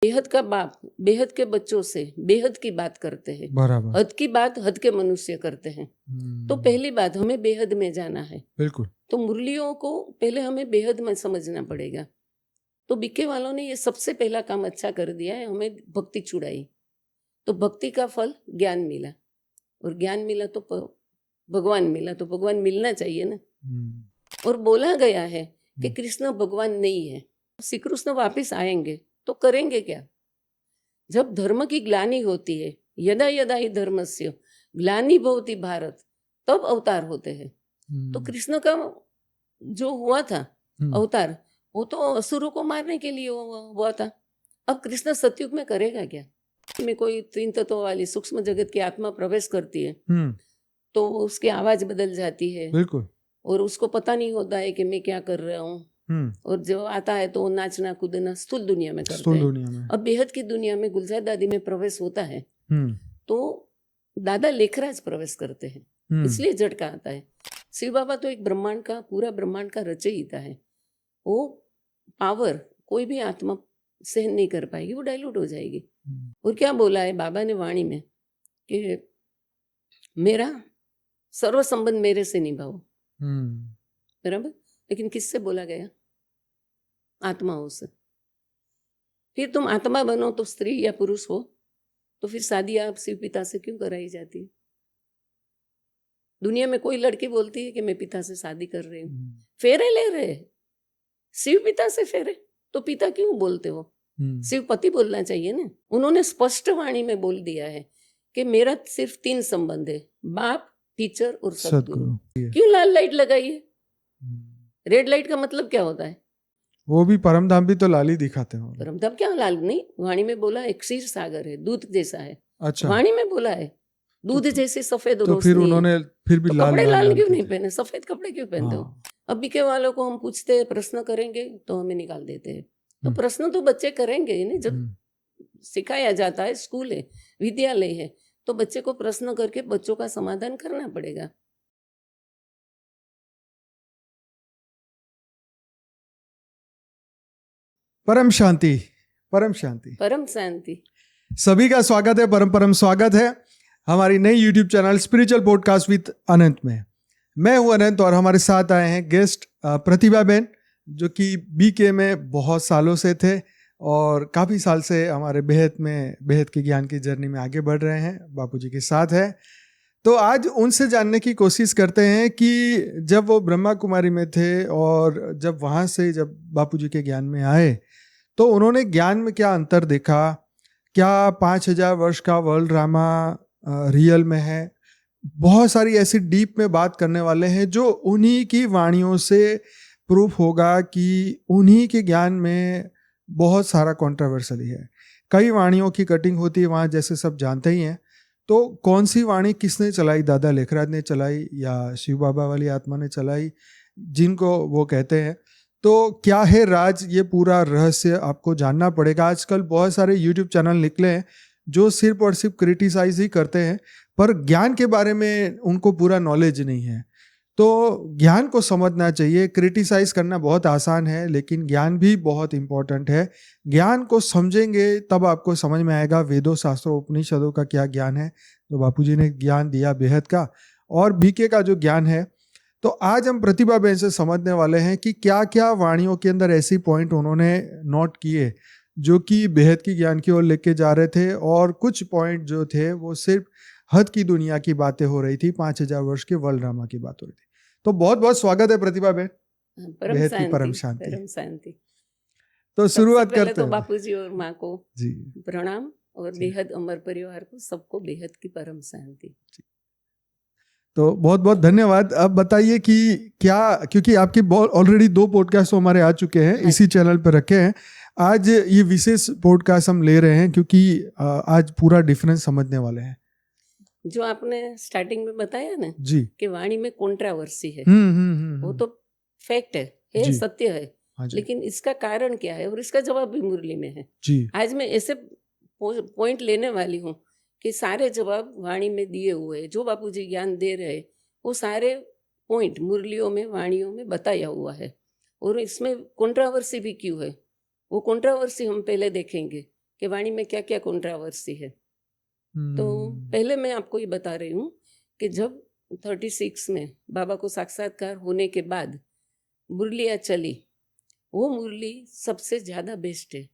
बेहद का बाप बेहद के बच्चों से बेहद की बात करते हैं, बराबर। हद की बात हद के मनुष्य करते हैं। तो पहली बात हमें बेहद में जाना है। बिल्कुल। तो मुरलियों को पहले हमें बेहद में समझना पड़ेगा। तो बीके वालों ने ये सबसे पहला काम अच्छा कर दिया है, हमें भक्ति छुड़ाई। तो भक्ति का फल ज्ञान मिला, और ज्ञान मिला तो भगवान मिला, तो भगवान मिलना चाहिए ना। और बोला गया है कि कृष्ण भगवान नहीं है, श्री कृष्ण वापिस आएंगे तो करेंगे क्या? जब धर्म की ग्लानि होती है, यदा यदा ही धर्मस्य ग्लानि भवति भारत, तब अवतार होते हैं। तो कृष्ण का जो हुआ था अवतार, वो तो असुरों को मारने के लिए हुआ था। अब कृष्ण सतयुग में करेगा क्या? में कोई 3 तत्वों वाली सूक्ष्म जगत की आत्मा प्रवेश करती है तो उसकी आवाज बदल जाती है। बिल्कुल। और उसको पता नहीं होता है कि मैं क्या कर रहा हूँ। और जो आता है तो नाचना कूदना स्थूल दुनिया में करते हैं। अब बेहद की दुनिया में गुलजार दादी में प्रवेश होता है तो दादा लेखराज प्रवेश करते हैं, इसलिए झटका आता है। शिव बाबा तो एक ब्रह्मांड का, पूरा ब्रह्मांड का रचयिता है। वो पावर कोई भी आत्मा सहन नहीं कर पाएगी, वो डाइल्यूट हो जाएगी। और क्या बोला है बाबा ने वाणी में कि मेरा सर्व संबंध मेरे से निभाओ। बराबर। लेकिन किससे बोला गया? आत्माओं से। फिर तुम आत्मा बनो तो स्त्री या पुरुष हो, तो फिर शादी आप शिव पिता से क्यों कराई जाती है? दुनिया में कोई लड़की बोलती है कि मैं पिता से शादी कर रही हूँ, फेरे ले रहे, शिव पिता से फेरे, तो पिता क्यों बोलते हो? शिव पति बोलना चाहिए ना। उन्होंने स्पष्ट वाणी में बोल दिया है कि मेरा सिर्फ 3 संबंध है, बाप, टीचर और सदगुरु। क्यों लाल लाइट लगाई है? रेड लाइट का मतलब क्या होता है? वो भी परमधाम भी तो लाल ही दिखाते हैं। परमधाम क्या लाल नहीं, वाणी में बोला एक क्षीर सागर है, दूध जैसा है। अच्छा। वाणी में बोला है दूध जैसी सफेद रोशनी। तो फिर उन्होंने फिर भी तो लाल कपड़े लाल क्यों नहीं थे। पहने? सफेद कपड़े क्यों पहनते हो? अब बीके वालों को हम पूछते हैं, प्रश्न करेंगे तो हमें निकाल देते हैं। तो प्रश्न तो बच्चे करेंगे ही नहीं। जब सिखाया जाता है, स्कूल है, विद्यालय है, तो बच्चे को प्रश्न करके बच्चों का समाधान करना पड़ेगा। परम शांति, परम शांति, परम शांति। सभी का स्वागत है, परम परम स्वागत है हमारी नई YouTube channel spiritual podcast with Anant में। मैं हूं अनंत और हमारे साथ आए हैं गेस्ट प्रतिभा बहन, जो कि बीके में बहुत सालों से थे और काफ़ी साल से हमारे बेहद के ज्ञान की जर्नी में आगे बढ़ रहे हैं, बापूजी के साथ है। तो आज उनसे जानने की कोशिश करते हैं कि जब वो ब्रह्मा कुमारी में थे और जब वहाँ से जब बापूजी के ज्ञान में आए तो उन्होंने ज्ञान में क्या अंतर देखा, क्या 5000 वर्ष का वर्ल्ड ड्रामा रियल में है। बहुत सारी ऐसी डीप में बात करने वाले हैं जो उन्हीं की वाणियों से प्रूफ होगा कि उन्हीं के ज्ञान में बहुत सारा कंट्रोवर्सली है। कई वाणियों की कटिंग होती है वहाँ, जैसे सब जानते ही हैं। तो कौन सी वाणी किसने चलाई, दादा लेखराज ने चलाई या शिव बाबा वाली आत्मा ने चलाई, जिनको वो कहते हैं। तो क्या है राज, ये पूरा रहस्य आपको जानना पड़ेगा। आजकल बहुत सारे यूट्यूब चैनल निकले हैं जो सिर्फ और सिर्फ क्रिटिसाइज ही करते हैं, पर ज्ञान के बारे में उनको पूरा नॉलेज नहीं है। तो ज्ञान को समझना चाहिए। क्रिटिसाइज करना बहुत आसान है, लेकिन ज्ञान भी बहुत इंपॉर्टेंट है। ज्ञान को समझेंगे तब आपको समझ में आएगा वेदों, शास्त्रों, उपनिषदों का क्या ज्ञान है, जो बापूजी ने ज्ञान दिया बेहद का, और बीके का जो ज्ञान है। तो आज हम प्रतिभा बहन से समझने वाले हैं कि क्या क्या वाणियों के अंदर ऐसी पॉइंट उन्होंने नोट किए जो कि बेहद की ज्ञान की ओर लेके जा रहे थे, और कुछ पॉइंट जो थे वो सिर्फ हद की दुनिया की बातें हो रही थी, 5000 वर्ष के वर्ल्ड ड्रामा की बात हो रही थी। तो बहुत बहुत स्वागत है प्रतिभा बहन, बेहद की परम शांति। परम शांति। तो शुरुआत करते तो हैं। बापूजी और माँ को जी प्रणाम, और बेहद अमर परिवार को सबको बेहद की परम शांति। तो बहुत बहुत धन्यवाद। अब बताइए कि क्या, क्योंकि आपके ऑलरेडी 2 पॉडकास्ट हमारे आ चुके हैं, इसी चैनल पर रखे हैं। आज ये विशेष पॉडकास्ट हम ले रहे हैं क्योंकि आज पूरा डिफरेंस समझने वाले हैं। जो आपने स्टार्टिंग में बताया ना जी कि वाणी में कंट्रोवर्सी है, वो तो फैक्ट है, सत्य है। लेकिन इसका कारण क्या है और इसका जवाब भी मुरली में है। आज मैं ऐसे पॉइंट लेने वाली हूँ कि सारे जवाब वाणी में दिए हुए हैं। जो बापूजी ज्ञान दे रहे हैं वो सारे पॉइंट मुरलियों में, वाणियों में बताया हुआ है। और इसमें कंट्रोवर्सी भी क्यों है, वो कंट्रोवर्सी हम पहले देखेंगे कि वाणी में क्या क्या कंट्रोवर्सी है। तो पहले मैं आपको ये बता रही हूँ कि जब 36 में बाबा को साक्षात्कार होने के बाद मुरलियाँ चली, वो मुरली सबसे ज़्यादा बेस्ट है,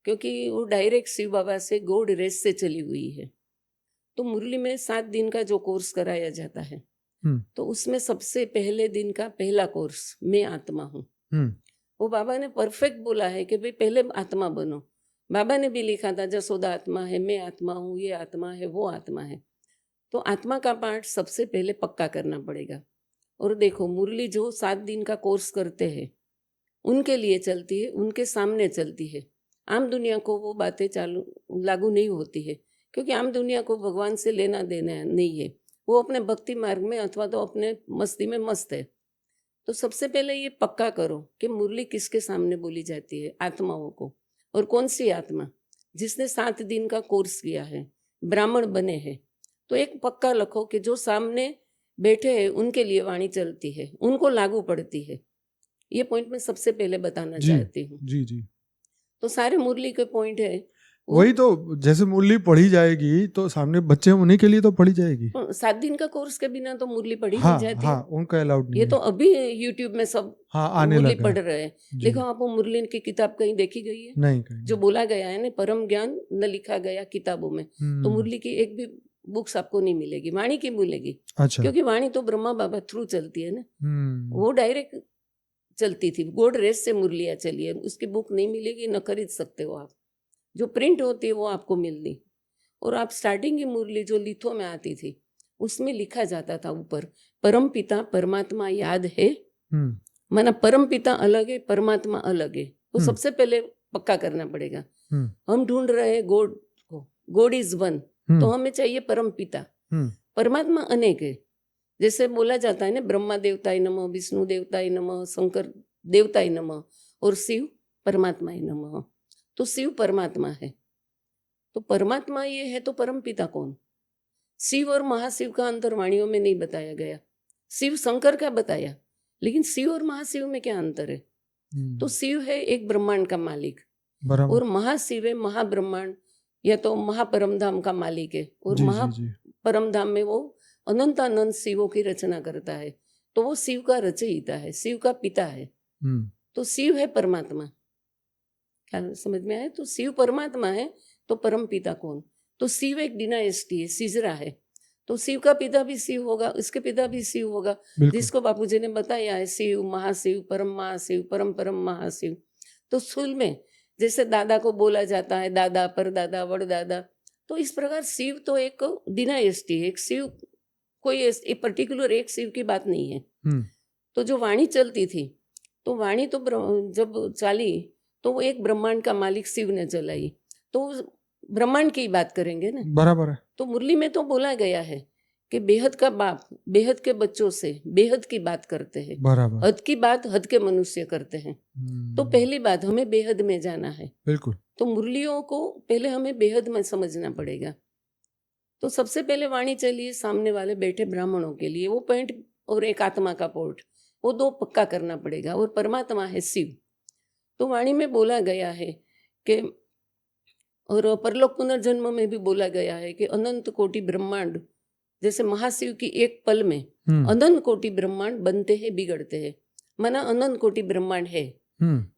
क्योंकि वो डायरेक्ट शिव बाबा से गॉड रेस से चली हुई है। तो मुरली में 7 दिन का जो कोर्स कराया जाता है, तो उसमें सबसे पहले दिन का पहला कोर्स मैं आत्मा हूँ। वो बाबा ने परफेक्ट बोला है कि भाई पहले आत्मा बनो। बाबा ने भी लिखा था जसोदा आत्मा है, मैं आत्मा हूँ, ये आत्मा है, वो आत्मा है। तो आत्मा का पाठ सबसे पहले पक्का करना पड़ेगा। और देखो मुरली जो 7 दिन का कोर्स करते हैं उनके लिए चलती है, उनके सामने चलती है। आम दुनिया को वो बातें लागू नहीं होती है, क्योंकि आम दुनिया को भगवान से लेना देना नहीं है। वो अपने भक्ति मार्ग में अथवा तो अपने मस्ती में मस्त है। तो सबसे पहले ये पक्का करो कि मुरली किसके सामने बोली जाती है, आत्माओं को। और कौन सी आत्मा? जिसने 7 दिन का कोर्स किया है, ब्राह्मण बने हैं। तो एक पक्का रखो कि जो सामने बैठे हैं उनके लिए वाणी चलती है, उनको लागू पड़ती है। ये पॉइंट मैं सबसे पहले बताना चाहती हूँ। जी जी। तो सारे मुरली के पॉइंट है वही तो, जैसे मुरली पढ़ी जाएगी तो सामने बच्चे उन्हीं के लिए तो पढ़ी जाएगी। 7 दिन का कोर्स के बिना तो मुरली पढ़ी हाँ, नहीं जाती। हाँ, उनका अलाउड नहीं ये है। तो अभी यूट्यूब में सब हाँ, आने मुरली लगा पढ़ रहे हैं। देखो आप वो मुरली की किताब कहीं देखी गई है? नहीं, कहीं जो बोला गया है ना, परम ज्ञान न लिखा गया किताबों में। तो मुरली की एक भी बुक्स आपको नहीं मिलेगी, वाणी की मिलेगी। अच्छा। क्योंकि वाणी तो ब्रह्मा बाबा थ्रू चलती है ना, वो डायरेक्ट चलती थी। गॉड रेस से मुरलियाँ चली है, उसकी बुक नहीं मिलेगी, न खरीद सकते हो आप। जो प्रिंट होती है वो आपको मिलती। और आप स्टार्टिंग की मुरली जो लिथो में आती थी उसमें लिखा जाता था ऊपर, परम पिता परमात्मा याद है। माना परम पिता अलग है, परमात्मा अलग है। वो सबसे पहले पक्का करना पड़ेगा। हम ढूंढ रहे हैं गॉड को, गॉड इज वन, तो हमें चाहिए परम पिता। परमात्मा अनेक है, जैसे बोला जाता है ना, ब्रह्मा देवताय नमः, विष्णु देवताय नमः, शंकर देवताय नमः, और शिव परमात्माय नमः। तो शिव परमात्मा है। तो परमात्मा ये है, तो परम पिता कौन? शिव और महाशिव का अंतर वाणियों में नहीं बताया गया। शिव शंकर का बताया, लेकिन शिव और महाशिव में क्या अंतर है? तो शिव है एक ब्रह्मांड का मालिक, और महाशिव है महाब्रह्मांड या तो महापरमधाम का मालिक है। और महापरमधाम में वो अनंतानंद शिवों की रचना करता है। तो वो शिव का रचयिता है, शिव का पिता है। तो शिव है परमात्मा। क्या समझ में आया? तो शिव परमात्मा है, तो परम पिता कौन? तो शिव एक डिनाइस्टी है, सिजरा है। तो शिव का पिता भी शिव होगा, उसके पिता भी शिव होगा, जिसको बापूजी ने बताया है, शिव महाशिव परम महाशिव परम परम महाशिव। तो स्थूल में जैसे दादा को बोला जाता है दादा, परदादा, वड़दादा, तो इस प्रकार शिव तो एक डिनाइस्टी है। एक शिव कोई एक पर्टिकुलर एक शिव की बात नहीं है। तो जो वाणी चलती थी, तो वाणी तो जब चाली तो वो एक ब्रह्मांड का मालिक शिव ने चलाई, तो ब्रह्मांड की बात करेंगे ना। बराबर है। तो मुरली में तो बोला गया है कि बेहद का बाप बेहद के बच्चों से बेहद की बात करते हैं, हद की बात हद के मनुष्य करते हैं। तो पहली बात हमें बेहद में जाना है। बिल्कुल। तो मुरलियों को पहले हमें बेहद में समझना पड़ेगा। तो सबसे पहले वाणी चलिए सामने वाले बैठे ब्राह्मणों के लिए, वो पॉइंट और एक आत्मा का पोर्ट, वो 2 पक्का करना पड़ेगा। और परमात्मा है शिव। तो वाणी में बोला गया है कि, और परलोक पुनर्जन्म में भी बोला गया है कि अनंत कोटि ब्रह्मांड, जैसे महाशिव की एक पल में अनंत कोटि ब्रह्मांड बनते हैं बिगड़ते हैं, माना अनंत कोटि ब्रह्मांड है।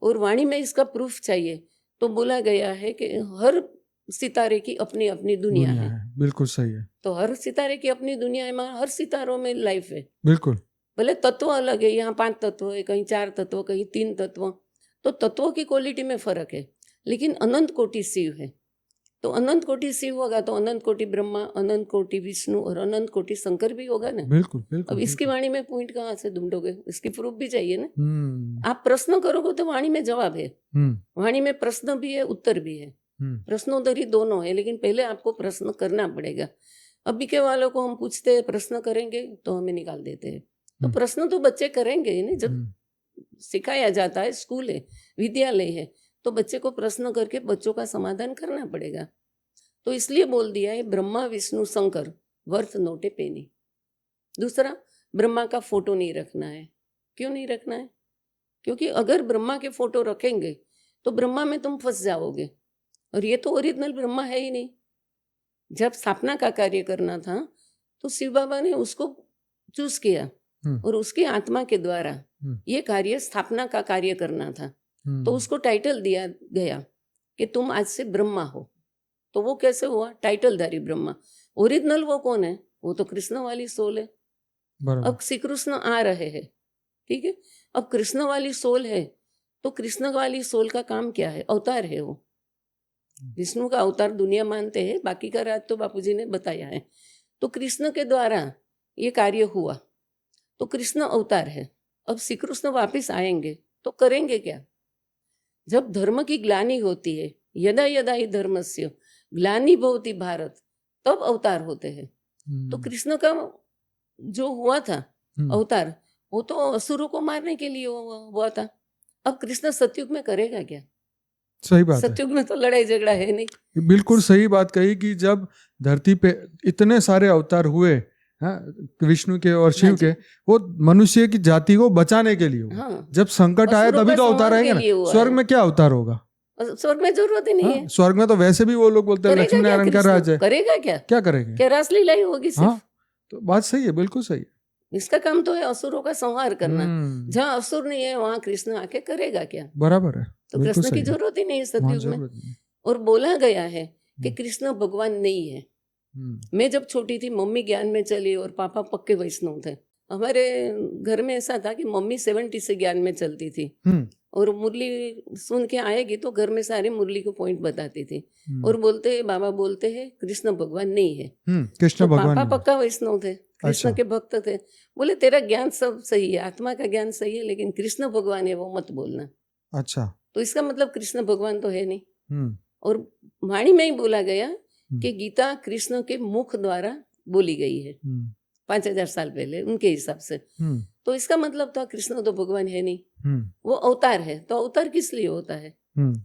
और वाणी में इसका प्रूफ चाहिए, तो बोला गया है कि हर सितारे की अपनी अपनी दुनिया है। बिल्कुल सही है। तो हर सितारे की अपनी दुनिया है, हर सितारों में लाइफ है। बिल्कुल। भले तत्व अलग है, यहाँ 5 तत्व है, कहीं 4 तत्व, कहीं 3 तत्व, तो तत्वों की क्वालिटी में फर्क है, लेकिन अनंत कोटि शिव है। तो अनंत कोटि शिव होगा तो अनंत कोटि ब्रह्मा, अनंत कोटि विष्णु और अनंत कोटि शंकर भी होगा ना। बिल्कुल बिल्कुल। अब इसकी वाणी में पॉइंट कहाँ से ढूंढोगे? इसकी प्रूफ भी चाहिए ना। आप प्रश्न करोगे तो वाणी में जवाब है। वाणी में प्रश्न भी है, उत्तर भी है, प्रश्नोत्तरी दोनों है, लेकिन पहले आपको प्रश्न करना पड़ेगा। अभी के वालों को हम पूछते हैं प्रश्न करेंगे तो हमें निकाल देते हैं। तो प्रश्न तो बच्चे करेंगे ही नहीं। जब सिखाया जाता है, स्कूल है, विद्यालय है, तो बच्चे को प्रश्न करके बच्चों का समाधान करना पड़ेगा। तो इसलिए बोल दिया है ब्रह्मा विष्णु शंकर वर्थ नोट ए पेनी। दूसरा, ब्रह्मा का फोटो नहीं रखना है। क्यों नहीं रखना है? क्योंकि अगर ब्रह्मा के फोटो रखेंगे तो ब्रह्मा में तुम फंस जाओगे। और ये तो ओरिजिनल ब्रह्मा है ही नहीं। जब स्थापना का कार्य करना था तो शिव बाबा ने उसको चूज किया और उसकी आत्मा के द्वारा ये कार्य स्थापना का कार्य करना था। तो उसको टाइटल दिया गया कि तुम आज से ब्रह्मा हो। तो वो कैसे हुआ? टाइटलधारी ब्रह्मा। ओरिजिनल वो कौन है? वो तो कृष्ण वाली सोल है। अब श्री कृष्ण आ रहे हैं, ठीक है। अब कृष्ण वाली सोल है तो कृष्ण वाली सोल का काम क्या है? अवतार है वो। विष्णु का अवतार दुनिया मानते हैं, बाकी का राज तो बापूजी ने बताया है। तो कृष्ण के द्वारा ये कार्य हुआ तो कृष्ण अवतार है। अब श्री कृष्ण वापिस आएंगे तो करेंगे क्या? जब धर्म की ग्लानि होती है, यदा यदा ही धर्मस्य ग्लानि भवति भारत, तब अवतार होते हैं। तो कृष्ण का जो हुआ था अवतार, वो तो असुरों को मारने के लिए हुआ था। अब कृष्ण सतयुग में करेगा क्या? सही बात है। सतयुग में तो लड़ाई झगड़ा है नहीं। बिल्कुल सही बात कही कि जब धरती पे इतने सारे अवतार हुए, हाँ, विष्णु के और शिव के, वो मनुष्य की जाति को बचाने के लिए हुआ। हाँ, जब संकट आया असुरों तभी का तो अवतार संहार आएंगे के ना। लिए हुआ स्वर्ग है। में क्या अवतार होगा? स्वर्ग में जरूरत ही नहीं हाँ, है। स्वर्ग में तो वैसे भी वो लोग बोलते हैं लक्ष्मी करेगा क्या नारायण का कृष्ण? राज है। करेगा क्या? क्या करेंगे? क्या रासलीला होगी सिर्फ? हाँ, तो बात सही है, बिल्कुल सही है। इसका काम तो है असुरों का संहार करना। जहाँ असुर नहीं है वहां कृष्ण आके करेगा क्या? बराबर है, तो बिल्कुल कृष्ण की सही है। जरूरत ही नहीं है वहाँ सतयुग में। जरूरत नहीं। और बोला गया है कि कृष्ण भगवान नहीं है। मैं जब छोटी थी मम्मी ज्ञान में चली और पापा पक्के वैष्णव थे। हमारे घर में ऐसा था कि मम्मी 70 से ज्ञान में चलती थी और मुरली सुन के आएगी तो घर में सारे मुरली को पॉइंट बताती थी और बोलते बाबा बोलते हैं कृष्ण भगवान नहीं है। कृष्ण तो भगवान पापा नहीं। पक्का वैष्णव थे, कृष्ण अच्छा। के भक्त थे। बोले तेरा ज्ञान सब सही है, आत्मा का ज्ञान सही है, लेकिन कृष्ण भगवान है वो मत बोलना। अच्छा। तो इसका मतलब कृष्ण भगवान तो है नहीं। और वाणी में ही बोला गया कि गीता कृष्ण के मुख द्वारा बोली गई है 5000 साल पहले उनके हिसाब से। तो इसका मतलब था कृष्ण तो भगवान है नहीं, वो अवतार है। तो अवतार किस लिए होता है?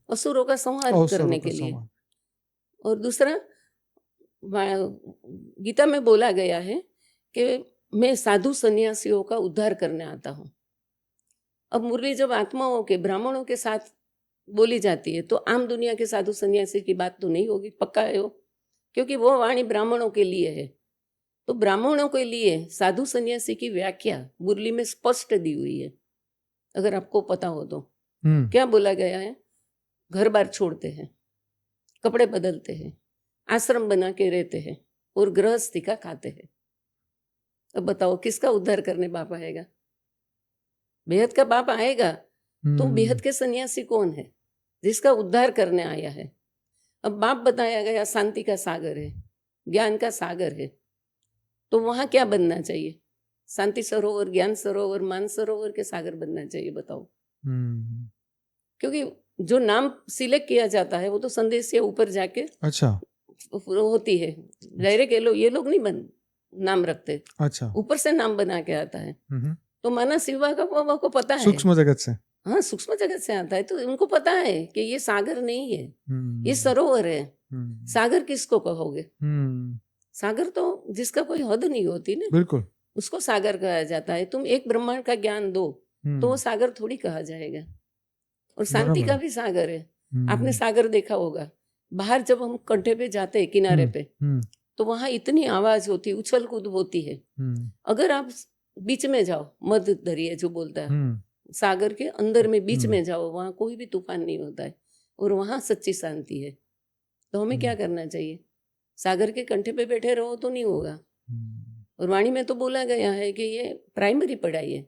असुरों का संहार करने के लिए। और दूसरा गीता में बोला गया है कि मैं साधु सन्यासियों का उद्धार करने आता हूँ। अब मुरली जब आत्माओं के ब्राह्मणों के साथ बोली जाती है तो आम दुनिया के साधु सन्यासी की बात तो नहीं होगी, पक्का है वो, क्योंकि वो वाणी ब्राह्मणों के लिए है। तो ब्राह्मणों के लिए साधु सन्यासी की व्याख्या मुरली में स्पष्ट दी हुई है, अगर आपको पता हो तो। क्या बोला गया है? घर बार छोड़ते हैं, कपड़े बदलते हैं, आश्रम बना के रहते हैं और गृहस्थी का खाते हैं। अब बताओ किसका उद्धार करने बाप आएगा? बेहद का बाप आएगा तो बेहद के सन्यासी कौन है? जिसका उद्धार करने आया है। अब बाप बताया गया शांति का सागर है, ज्ञान का सागर है। तो वहां क्या बनना चाहिए? शांति सरोवर, ज्ञान सरोवर, मान सरोवर के सागर बनना चाहिए। बताओ। क्योंकि जो नाम सिलेक्ट किया जाता है वो तो संदेश से ऊपर जाके अच्छा होती है। डायरेक्ट ये लोग नहीं नाम रखते। अच्छा, ऊपर से नाम बना के आता है। तो माना शिवा का बाबा को पता है, सूक्ष्म जगत से। हाँ, सूक्ष्म जगत से आता है। तो उनको पता है कि ये सागर नहीं है, ये सरोवर है। सागर किसको कहोगे? सागर तो जिसका कोई हद नहीं होती ना, बिल्कुल, उसको सागर कहा जाता है। तुम एक ब्रह्मांड का ज्ञान दो तो वो सागर थोड़ी कहा जाएगा। और शांति का भी सागर है। आपने सागर देखा होगा, बाहर जब हम कंठे पे जाते हैं किनारे पे तो वहां इतनी आवाज होती, उछल कूद होती है। अगर आप बीच में जाओ, मध्य दरिया जो बोलता है, सागर के अंदर में बीच में जाओ, वहां कोई भी तूफान नहीं होता है और वहां सच्ची शांति है। तो हमें क्या करना चाहिए? सागर के कंठे पे बैठे रहो तो नहीं होगा। और वाणी में तो बोला गया है कि ये प्राइमरी पढ़ाई है,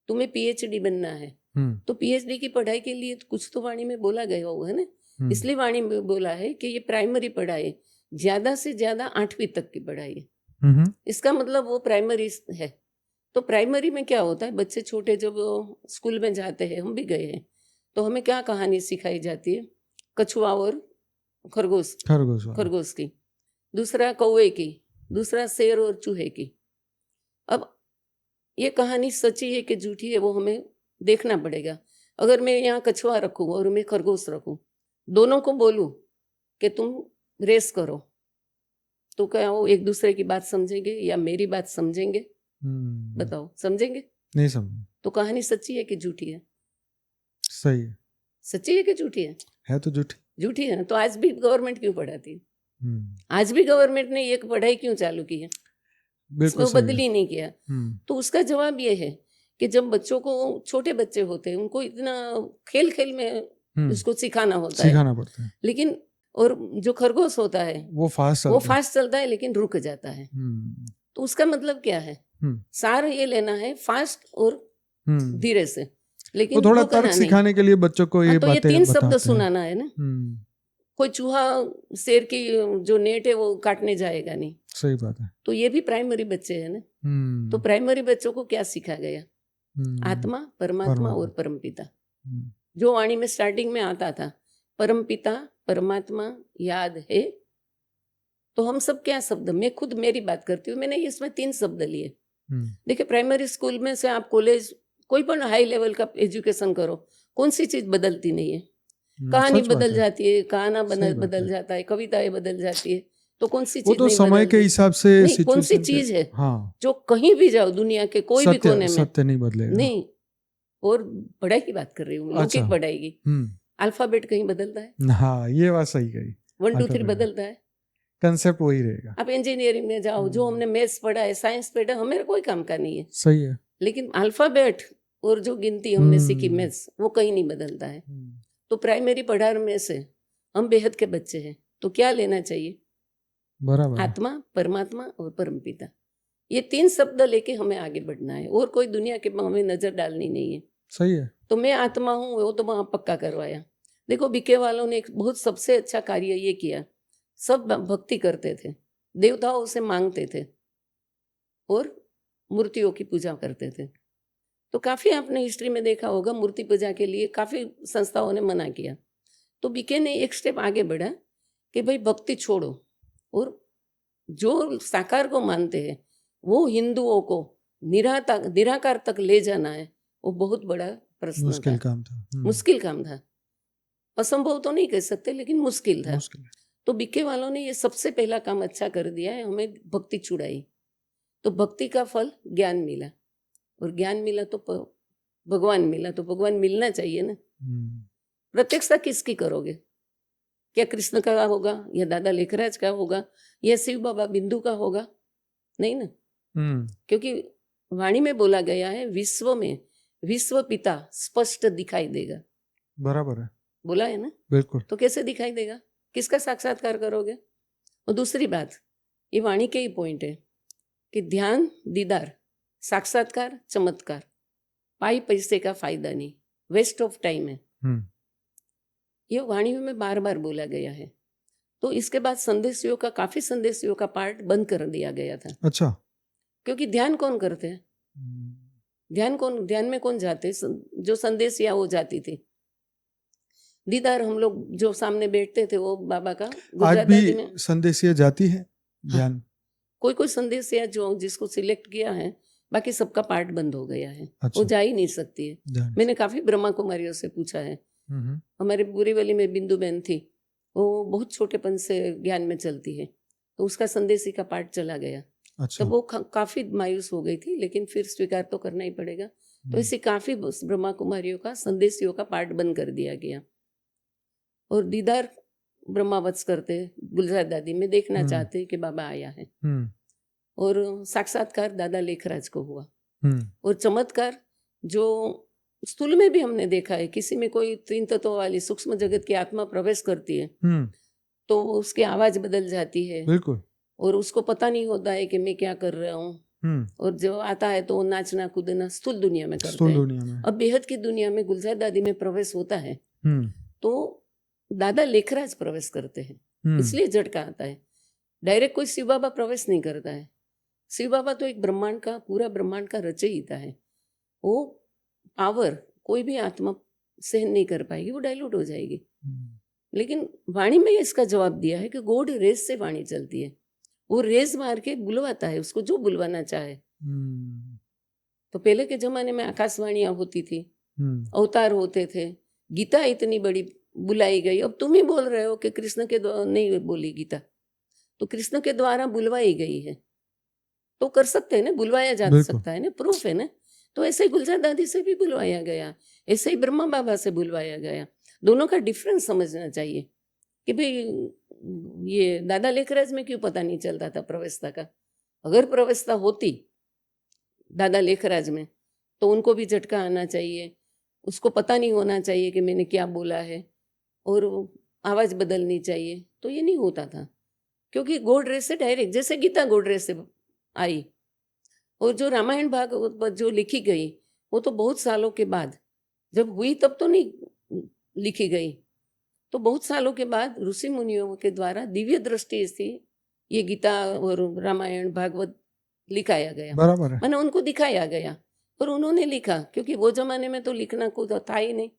तुम्हें पीएचडी बनना है। तो पीएचडी की पढ़ाई के लिए कुछ तो वाणी में बोला गया होगा ना, इसलिए वाणी में बोला है कि ये प्राइमरी पढ़ाई, ज्यादा से ज्यादा 8वीं तक की पढ़ाई है। इसका मतलब वो प्राइमरी है। तो प्राइमरी में क्या होता है? बच्चे छोटे जब स्कूल में जाते हैं, हम भी गए हैं, तो हमें क्या कहानी सिखाई जाती है? कछुआ और खरगोश की, दूसरा कौवे की, दूसरा शेर और चूहे की। अब ये कहानी सच्ची है कि झूठी है वो हमें देखना पड़ेगा। अगर मैं यहाँ कछुआ रखूं और मैं खरगोश रखूं, दोनों को बोलूं कि तुम रेस करो, तो क्या वो एक दूसरे की बात समझेंगे या मेरी बात समझेंगे? बताओ, समझेंगे? नहीं समझ। तो कहानी सच्ची है कि झूठी है? सही है। सच्ची है कि झूठी है? है तो झूठी। झूठी है ना, तो आज भी गवर्नमेंट क्यों पढ़ाती है? आज भी गवर्नमेंट ने ये पढ़ाई क्यों चालू की है? बिल्कुल वो सही है। बदल ही नहीं किया। तो उसका जवाब ये है कि जब बच्चों को, छोटे बच्चे होते हैं, उनको इतना खेल खेल में उसको सिखाना होता है, सिखाना पड़ता है, लेकिन और जो खरगोश होता है वो फास्ट वो चलता है। फास्ट चलता है लेकिन रुक जाता है। तो उसका मतलब क्या है? सार ये लेना है फास्ट और धीरे से, वो लेकिन थोड़ा रुकना तर्क नहीं। सिखाने के लिए बच्चों को ये हाँ, तो ये बातें 3 शब्द बताते हैं। सुनाना है ना। कोई चूहा शेर की जो नेट है वो काटने जाएगा नहीं। सही बात है। तो ये भी प्राइमरी बच्चे हैं ना। तो प्राइमरी बच्चों को क्या सिखा गया? आत्मा, परमात्मा और परमपिता। जो वाणी में स्टार्टिंग में आता था, परमपिता परमात्मा याद है, तो हम सब क्या शब्द, मैं खुद मेरी बात करती हूँ, मैंने इसमें 3 शब्द लिए। देखिए, प्राइमरी स्कूल में से आप कॉलेज, कोई पण हाई लेवल का एजुकेशन करो, कौन सी चीज बदलती नहीं है? कहानी बदल जाती है, कहाना बदल जाता है, कविताएं बदल जाती है, तो कौन सी वो चीज तो नहीं समय के बदलती? हिसाब से नहीं, कौन सी सिचुएशन चीज है हाँ, जो कहीं भी जाओ दुनिया के कोई भी कोने में, सत्य नहीं बदलेगा। नहीं। और पढ़ाई की बात कर रही हूँ, लौकिक पढ़ाई की। अल्फाबेट कहीं बदलता है? हाँ, ये बात सही कही। 1 2 3 बदलता है? कंसेप्ट वही रहेगा। आप इंजीनियरिंग में जाओ, जो हमने मैथ्स पढ़ा है, साइंस पढ़ा, हमें कोई काम का नहीं है। सही है। लेकिन अल्फाबेट और जो गिनती हमने सीखी मैथ्स, वो कहीं नहीं बदलता है। तो प्राइमरी पढ़ार में से हम बेहद के बच्चे हैं, तो क्या लेना चाहिए? बराबर। आत्मा, परमात्मा और परमपिता। ये 3 शब्द लेके हमें आगे बढ़ना है, और कोई दुनिया के हमें नजर डालनी नहीं है। सही है। तो मैं आत्मा हूँ, वो तो वहां पक्का करवाया। देखो, बीके वालों ने एक बहुत सबसे अच्छा कार्य ये किया, सब भक्ति करते थे, देवताओं से मांगते थे और मूर्तियों की पूजा करते थे। तो काफी आपने हिस्ट्री में देखा होगा, मूर्ति पूजा के लिए काफी संस्थाओं ने मना किया। तो बीके ने एक स्टेप आगे बढ़ा कि भाई भक्ति छोड़ो, और जो साकार को मानते हैं वो हिंदुओं को निराकार तक ले जाना है, वो बहुत बड़ा प्रश्न मुश्किल था। काम था। मुश्किल काम था, असंभव तो नहीं कह सकते, लेकिन मुश्किल था। तो बीके वालों ने ये सबसे पहला काम अच्छा कर दिया है, हमें भक्ति छुड़ाई। तो भक्ति का फल ज्ञान मिला, और ज्ञान मिला तो भगवान मिला, तो भगवान मिलना चाहिए ना। प्रत्यक्षता किसकी करोगे? क्या कृष्ण का होगा, या दादा लेखराज का होगा, या शिव बाबा बिंदु का होगा? नहीं ना। क्योंकि वाणी में बोला गया है, विश्व में विश्व पिता स्पष्ट दिखाई देगा। बराबर है, बोला है ना। बिल्कुल। तो कैसे दिखाई देगा? किसका साक्षात्कार करोगे? और दूसरी बात, ये वाणी के ही पॉइंट है कि ध्यान, दीदार, साक्षात्कार, चमत्कार, पाई पैसे का फायदा नहीं, वेस्ट ऑफ टाइम है। ये वाणी में बार बार बोला गया है। तो इसके बाद संदेशियों का, काफी संदेशियों का पार्ट बंद कर दिया गया था। अच्छा। क्योंकि ध्यान कौन करते हैं? ध्यान में कौन जाते? जो संदेश या वो जाती थी। दीदार हम लोग जो सामने बैठते थे, वो बाबा का आज भी संदेशिया जाती है ध्यान। हाँ, कोई संदेश या जो जिसको सिलेक्ट किया है, बाकी सबका पार्ट बंद हो गया है। अच्छा। वो जा ही नहीं सकती है। मैंने काफी ब्रह्मा कुमारियों से पूछा है। हमारे बुरीवली में बिंदु बहन थी, वो बहुत छोटेपन से ज्ञान में चलती है, तो उसका संदेशी का पार्ट चला गया। अच्छा। तब वो काफी मायूस हो गई थी, लेकिन फिर स्वीकार तो करना ही पड़ेगा। तो इसे काफी ब्रह्मा कुमारियों का, संदेशियों का पार्ट बंद कर दिया गया। और दीदार ब्रह्मावत्स करते, गुलजार दादी में देखना चाहते कि बाबा आया है। और साक्षात्कार दादा लेखराज को हुआ। और चमत्कार जो स्थूल में भी हमने देखा है, किसी में कोई 3 तत्वों वाली सूक्ष्म जगत की आत्मा प्रवेश करती है, तो उसकी आवाज बदल जाती है। बिल्कुल। और उसको पता नहीं होता है कि मैं क्या कर रहा हूँ। और जो आता है तो नाचना कूदना स्थूल दुनिया में करते हैं। अब बेहद की दुनिया में गुलजार दादी में प्रवेश होता है, तो दादा लेखराज प्रवेश करते हैं, इसलिए झटका आता है। डायरेक्ट कोई शिव बाबा प्रवेश नहीं करता है। शिव बाबा तो एक ब्रह्मांड का, पूरा ब्रह्मांड का रचयिता है। वो पावर कोई भी आत्मा सहन नहीं कर पाएगी, वो डाइल्यूट हो जाएगी। लेकिन वाणी में इसका जवाब दिया है कि गॉड रेस से वाणी चलती है, वो रेस मार के बुलवाता है उसको जो बुलवाना चाहे। तो पहले के जमाने में आकाशवाणियां होती थी, अवतार होते थे, गीता इतनी बड़ी बुलाई गई। अब तुम ही बोल रहे हो कि कृष्ण के द्वारा नहीं बोली गीता, तो कृष्ण के द्वारा बुलवाई गई है, तो कर सकते हैं ना, बुलवाया जा सकता है ना, प्रूफ है ना। तो ऐसे ही गुलजार दादी से भी बुलवाया गया, ऐसे ही ब्रह्मा बाबा से बुलवाया गया। दोनों का डिफरेंस समझना चाहिए। कि भाई ये दादा लेखराज में क्यों पता नहीं चलता था प्रवस्था का। अगर प्रवस्था होती दादा लेखराज में तो उनको भी झटका आना चाहिए, उसको पता नहीं होना चाहिए कि मैंने क्या बोला है, और आवाज़ बदलनी चाहिए, तो ये नहीं होता था। क्योंकि गोडरेज से डायरेक्ट, जैसे गीता गोडरेज से आई, और जो रामायण भागवत जो लिखी गई वो तो बहुत सालों के बाद, जब हुई तब तो नहीं लिखी गई, तो बहुत सालों के बाद ऋषि मुनियों के द्वारा दिव्य दृष्टि से ये गीता और रामायण भागवत लिखाया गया, बराबर है। मैंने उनको दिखाया गया और उन्होंने लिखा, क्योंकि वो जमाने में तो लिखना कुछ था ही नहीं,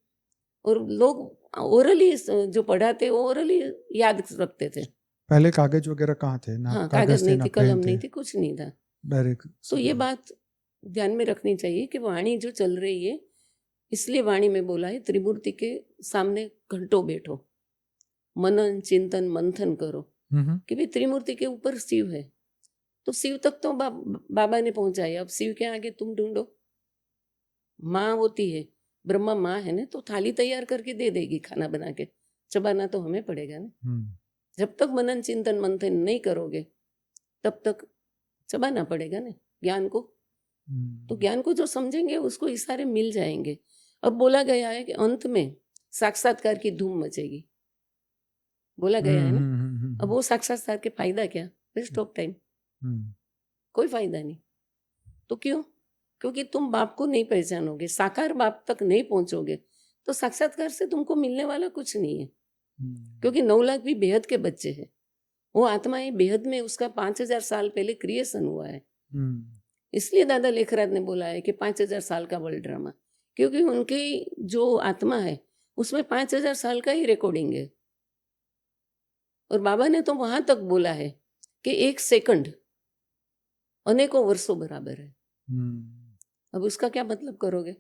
और लोग ओरली जो पढ़ाते वो ओरली याद रखते थे। पहले कागज वगैरह कहाँ थे? ना हाँ, कागज कागज थे नहीं ना थी, पेन कलम थे, नहीं थी, कुछ नहीं था। डायरेक्ट। तो ये बात ध्यान में रखनी चाहिए कि वाणी जो चल रही है, इसलिए वाणी में बोला है त्रिमूर्ति के सामने घंटों बैठो, मनन चिंतन मंथन करो कि भाई त्रिमूर्ति के ऊपर शिव है, तो शिव तक तो बाबा ने पहुंचाया, अब शिव के आगे तुम ढूंढो। माँ होती है, ब्रह्मा माँ है ना, तो थाली तैयार करके दे देगी खाना बना के, चबाना तो हमें पड़ेगा ना। जब तक मनन चिंतन मंथन नहीं करोगे तब तक चबाना पड़ेगा ना ज्ञान को। तो ज्ञान को जो समझेंगे उसको इशारे मिल जाएंगे। अब बोला गया है कि अंत में साक्षात्कार की धूम मचेगी, बोला गया है ना। अब वो साक्षात्कार के फायदा क्या? वेस्ट ऑफ टाइम, कोई फायदा नहीं। तो क्यों? क्योंकि तुम बाप को नहीं पहचानोगे, साकार बाप तक नहीं पहुंचोगे, तो साक्षात्कार से तुमको मिलने वाला कुछ नहीं है। क्योंकि 9 लाख भी बेहद के बच्चे हैं, वो आत्माएं बेहद में, उसका 5000 साल पहले क्रिएशन हुआ है। इसलिए दादा लेखराज ने बोला है कि 5000 साल का वर्ल्ड ड्रामा, क्योंकि उनकी जो आत्मा है उसमें 5000 साल का ही रिकॉर्डिंग है। और बाबा ने तो वहां तक बोला है कि 1 सेकंड अनेकों वर्षों बराबर है। अब उसका क्या मतलब करोगे?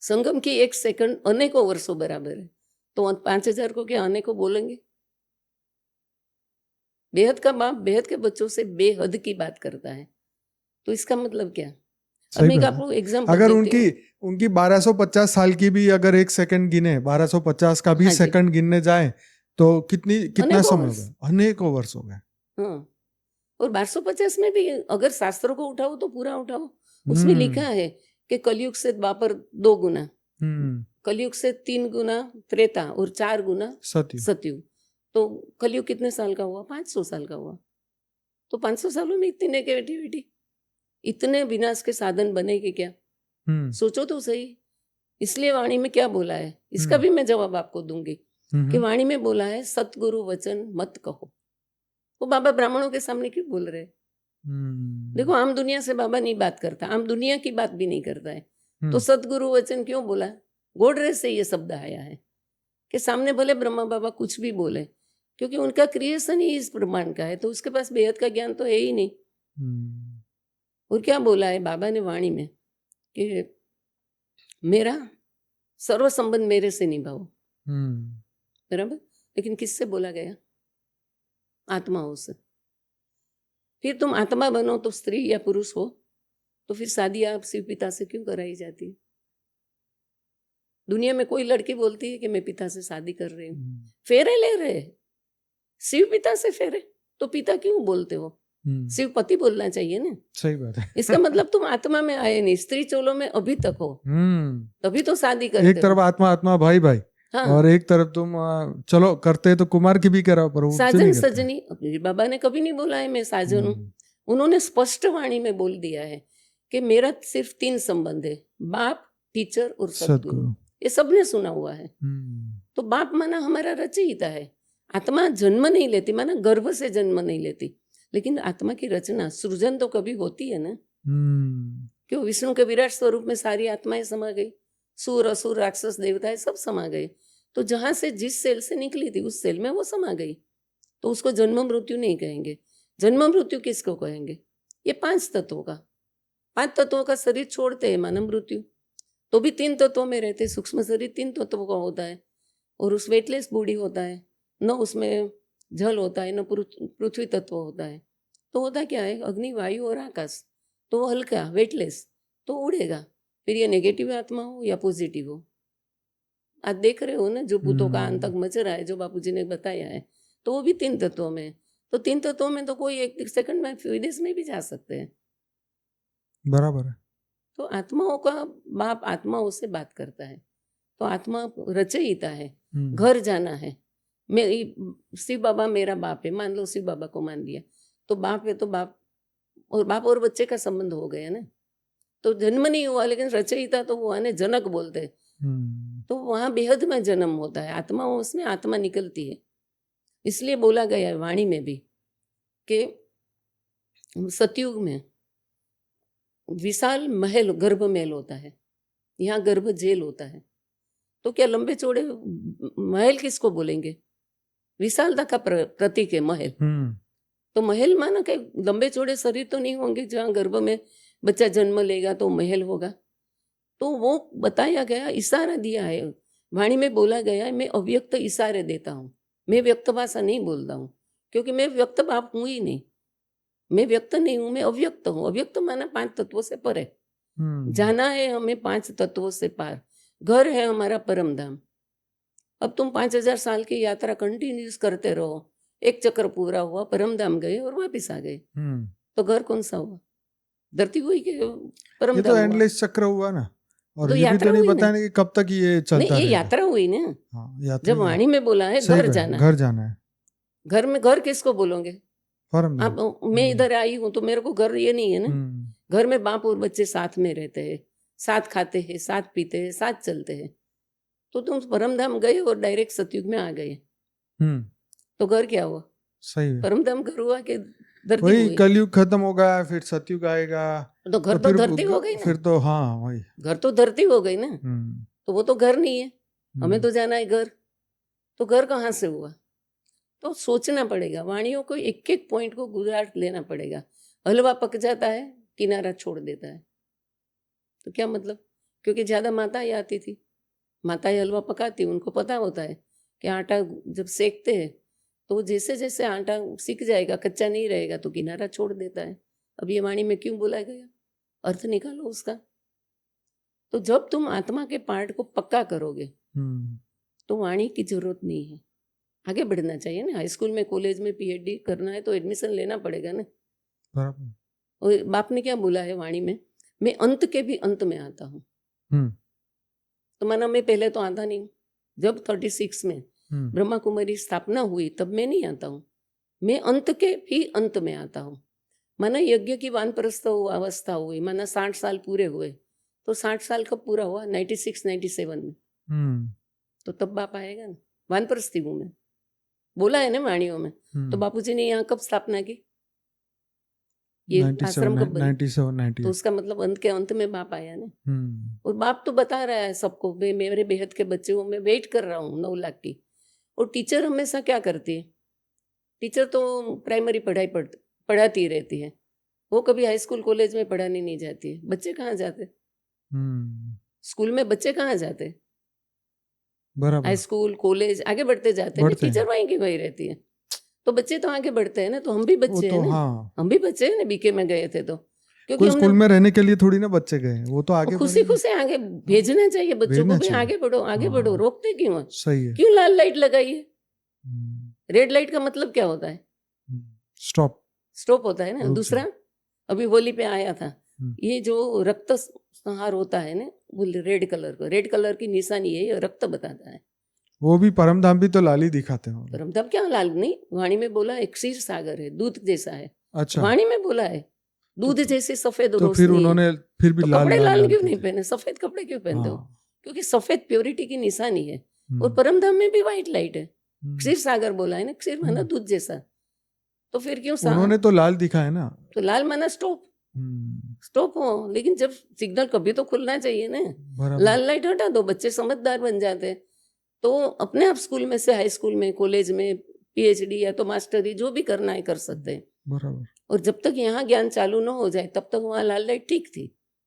संगम की 1 सेकंड अनेकों वर्षों बराबर है, तो 5000 को क्या अनेकों बोलेंगे? बेहद का बाप बेहद के बच्चों से बेहद की बात करता है, तो इसका मतलब क्या? अब मैं आपको एग्जाम्पल अगर देती हूँ। उनकी 1250 साल की भी अगर 1 सेकंड गिने, 1250 का भी हाँ जी। सेकंड गिनने जाए तो कितना अनेकों समय वर्ष। होगा? अनेकों वर्ष हो गए। हाँ, और 1250 में भी अगर शास्त्रों को उठाओ तो पूरा उठाओ, उसमें लिखा है कि कलयुग से द्वापर 2 गुना, कलयुग से 3 गुना त्रेता और 4 गुना सतयुग। तो कलयुग कितने साल का हुआ? 500 साल का हुआ। तो 500 सालों में इतनी नेगेटिविटी, इतने विनाश के साधन बनेगी क्या? सोचो तो सही। इसलिए वाणी में क्या बोला है, इसका भी मैं जवाब आपको दूंगी कि वाणी में बोला है सतगुरु वचन मत कहो। वो बाबा ब्राह्मणों के सामने क्यों बोल रहे? देखो, आम दुनिया से बाबा नहीं बात करता, आम दुनिया की बात भी नहीं करता है, तो सतगुरु वचन क्यों बोला? गोडरेज से ये शब्द आया है कि सामने भले ब्रह्मा बाबा कुछ भी बोले, क्योंकि उनका क्रिएशन ही इस ब्रह्मांड का है, तो उसके पास बेहद का ज्ञान तो है ही नहीं। और क्या बोला है बाबा ने वाणी में कि मेरा सर्व संबंध मेरे से निभाओ, बराबर। लेकिन किससे बोला गया? आत्माओं से। फिर तुम आत्मा बनो तो स्त्री या पुरुष हो, तो फिर शादी आप शिव पिता से क्यों कराई जाती है? दुनिया में कोई लड़की बोलती है कि मैं पिता से शादी कर रही हूँ, फेरे ले रहे, शिव पिता से फेरे, तो पिता क्यों बोलते हो? शिव पति बोलना चाहिए ना। सही बात है। इसका मतलब तुम आत्मा में आए नहीं, स्त्री चोलों में अभी तक हो, तभी तो शादी करते हो। एक तरफ आत्मा आत्मा भाई भाई, हाँ। और एक तरफ तुम चलो करते तो कुमार की भी कराओ, पर साजन सजनी। बाबा ने कभी नहीं बोला है मैं साजन हूँ, उन्होंने स्पष्ट वाणी में बोल दिया है कि मेरा सिर्फ 3 संबंध है, बाप, टीचर और सदगुरु। ये सबने सुना हुआ है। तो बाप माना हमारा रचयिता है, आत्मा जन्म नहीं लेती, माना गर्भ से जन्म नहीं लेती, लेकिन आत्मा की रचना सृजन तो कभी होती है ना। क्यों? विष्णु के विराट स्वरूप में सारी आत्माएं समा गई, सुर असुर राक्षस देवताएं सब समा गए, तो जहां से जिस सेल से निकली थी उस सेल में वो समा गई, तो उसको जन्म मृत्यु नहीं कहेंगे। जन्म मृत्यु किसको कहेंगे? ये 5 तत्वों का, 5 तत्वों का शरीर छोड़ते हैं मानव मृत्यु, तो भी 3 तत्वों में रहते। सूक्ष्म शरीर 3 तत्वों का होता है, और उस वेटलेस बॉडी होता है, न उसमें जल होता है, न पृथ्वी तत्व होता है। तो होता क्या है? अग्नि, वायु और आकाश। तो हल्का वेटलेस, तो उड़ेगा। फिर ये नेगेटिव आत्मा हो या पॉजिटिव हो, आज देख रहे हो ना, जो भूतों का आतंक हम्म, मच रहा है, जो बापूजी ने बताया है, तो वो भी 3 तत्वों में है। तो 3 तत्वों में तो कोई 1 सेकंड में विदेश में भी जा सकते हैं। बराबर है। तो आत्माओं का बाप आत्माओं से बात करता है। तो आत्मा रचयिता है। हम्म, घर जाना है। मेरी शिव बाबा मेरा बाप है, मान लो शिव बाबा को मान लिया, तो बाप है तो बाप और बच्चे का संबंध हो गया ना। तो जन्म नहीं हुआ लेकिन रचयिता तो हुआ ना, जनक बोलते हैं। हम्म, तो वहां बेहद में जन्म होता है, आत्माओं में आत्मा निकलती है। इसलिए बोला गया है वाणी में भी कि सतयुग में विशाल महल गर्भ महल होता है, यहाँ गर्भ जेल होता है। तो क्या लंबे चौड़े महल किसको बोलेंगे? विशालता का प्रतीक है महल। हम्म, तो महल माना कि लंबे चौड़े शरीर तो नहीं होंगे, जहाँ गर्भ में बच्चा जन्म लेगा तो महल होगा। तो वो बताया गया, इशारा दिया है, वाणी में बोला गया है, मैं अव्यक्त इशारे देता हूँ, मैं व्यक्त भाषा नहीं बोलता हूँ, क्योंकि मैं व्यक्त बाप हूँ ही नहीं। मैं व्यक्त नहीं हूँ, मैं अव्यक्त हूँ। अव्यक्त माना 5 तत्वों से परे। हम्म, जाना है हमें 5 तत्वों से पार। घर है हमारा परम धाम। अब तुम 5000 साल की यात्रा कंटिन्यूस करते रहो, एक चक्कर पूरा हुआ, परम धाम गए और वापिस आ गए, हम्म। तो घर कौन सा हुआ? धरती हुई कि परम ये तो धाम हुआ? एंडलेस चक्र हुआ ना, और तो ये भी यात्रा तो नहीं हुई ना। बताया ना कि कब तक ये नहीं, चलता ये रहेगा। यात्रा हुई ना। हाँ, यात्रा जब ही है। वाणी में बोला है सही घर पे जाना घर है, जाना है। घर में घर किसको बोलोगे? फॉरम नाम। अब मैं इधर आई हूँ तो मेरे को घर ये नहीं है ना। हम्म, घर में बाप और बच्चे साथ में रहते हैं, साथ खाते हैं, साथ पीते हैं, साथ चलते हैं। तो तुम परम धाम गए और डायरेक्ट सतयुग में आ गए, हम्म, तो घर क्या हुआ? सही है। परम धाम घर हुआ कि धरती वही हुई? कलयुग खत्म होगा, फिर सतयुग आएगा। तो घर तो तो फिर धरती हो गई ना। फिर तो हाँ वही। घर तो धरती हो गई ना। हम्म, तो वो तो घर नहीं है। हमें हम्म, तो जाना है घर। तो घर कहाँ से हुआ? तो सोचना पड़ेगा, वाणियों को एक एक पॉइंट को गुजरात लेना पड़ेगा। हलवा पक जाता है, किनारा छोड़ देता है, तो क्या मतलब? क्योंकि ज्यादा माताएं आती थी, माताएं हलवा पकाती, उनको पता होता है कि आटा जब सेकते हैं तो जैसे जैसे आटा सीख जाएगा, कच्चा नहीं रहेगा, तो किनारा छोड़ देता है। अब ये वाणी में क्यों बोला गया? अर्थ निकालो उसका। तो जब तुम आत्मा के पार्ट को पक्का करोगे हम्म, तो वाणी की जरूरत नहीं है। आगे बढ़ना चाहिए ना। हाई स्कूल में, कॉलेज में पीएचडी करना है तो एडमिशन लेना पड़ेगा ना। बराबर। और बाप ने क्या बोला है वाणी में? मैं अंत के भी अंत में आता हूँ। हम्म, तो माना मैं पहले तो आता नहीं हूँ। जब 36 में हम्म, ब्रह्मा कुमारी स्थापना हुई तब मैं नहीं आता हूँ। मैं अंत के भी अंत में आता हूँ। माना यज्ञ की वानप्रस्थ अवस्था हुई, माना 60 साल पूरे हुए, तो 60 साल कब पूरा हुआ? 96 97 में। हम्म, तो तब बाप आएगा ना। वानप्रस्थी हूँ मैं, बोला है ना वाणियों में। तो बापूजी ने यहाँ कब स्थापना की? ये 97 आश्रम कब बनी? 97 तो 98। उसका मतलब अंत के अंत में बाप आया ना। हम्म, और बाप तो बता रहा है सबको, मेरे बेहद के बच्चे हो, मैं वेट कर रहा हूँ 9 लाख की। और टीचर हमेशा क्या करती है? टीचर तो प्राइमरी पढ़ाती रहती है, वो कभी हाई स्कूल कॉलेज में पढ़ाने नहीं जाती है। बच्चे कहाँ जाते? हम्म, स्कूल में बच्चे कहाँ जाते? हाई बराबर। स्कूल कॉलेज आगे बढ़ते जाते हैं ना, बढ़ते टीचर हैं। वहीं की वहीं रहती है। तो बच्चे तो आगे बढ़ते हैं ना। तो हम भी वो बच्चे हैं तो ना। हाँ, हम भी बच्चे हैं ना, बीके में गए थे तो, क्योंकि कोई हमने स्कूल में रहने के लिए थोड़ी ना बच्चे गए, वो तो वो आगे खुशी बढ़ेंगे। खुशी आगे हाँ, भेजना चाहिए बच्चों को, भेजना भाई चाहिए। आगे बढ़ो आगे बढ़ो। हाँ, रोकते क्यों है? सही है। क्यों लाल लाइट लगाई है? हम्म, रेड लाइट का मतलब क्या होता है? स्टॉप। स्टॉप होता है ना। रुक जाओ। दूसरा, अभी होली पे आया था, हम्म, ये जो रक्त संहार होता है ना, वो रेड कलर की निशानी है, ये रक्त बताता है। वो भी परम धाम भी तो लाल ही दिखाते हैं वो लोग। परमधाम क्या लाल नहीं, वाणी में बोला है, क्षीर सागर है, दूध जैसा है। अच्छा। वाणी में बोला है तो दूध जैसी सफेद तो फिर रोशनी है। उन्होंने फिर भी तो लाल कपड़े लाल लाल लाल क्यों के नहीं थे। पहने? सफेद कपड़े क्यों पहनते हो? हाँ। क्योंकि सफेद प्योरिटी की निशानी है। और हम्म, परमधाम में भी व्हाइट लाइट है। हम्म, क्षीर सागर बोला है ना, क्षीर माना हम्म। दूध जैसा। तो फिर क्यों उन्होंने तो लाल दिखाया ना। तो लाल माना स्टॉप। हम्म, स्टॉप हो, लेकिन जब सिग्नल कभी तो खुलना चाहिए ना। बराबर। लाल लाइट हटा दो, बच्चे समझदार बन जाते हैं। तो अपने आप स्कूल में से हाई स्कूल में, कॉलेज में, पीएचडी या तो मास्टरी जो भी करना है कर सकते हैं। बराबर। और जब तक यहाँ ज्ञान चालू न हो जाए तब तक वहाँ लाल लाइट ठीक थी।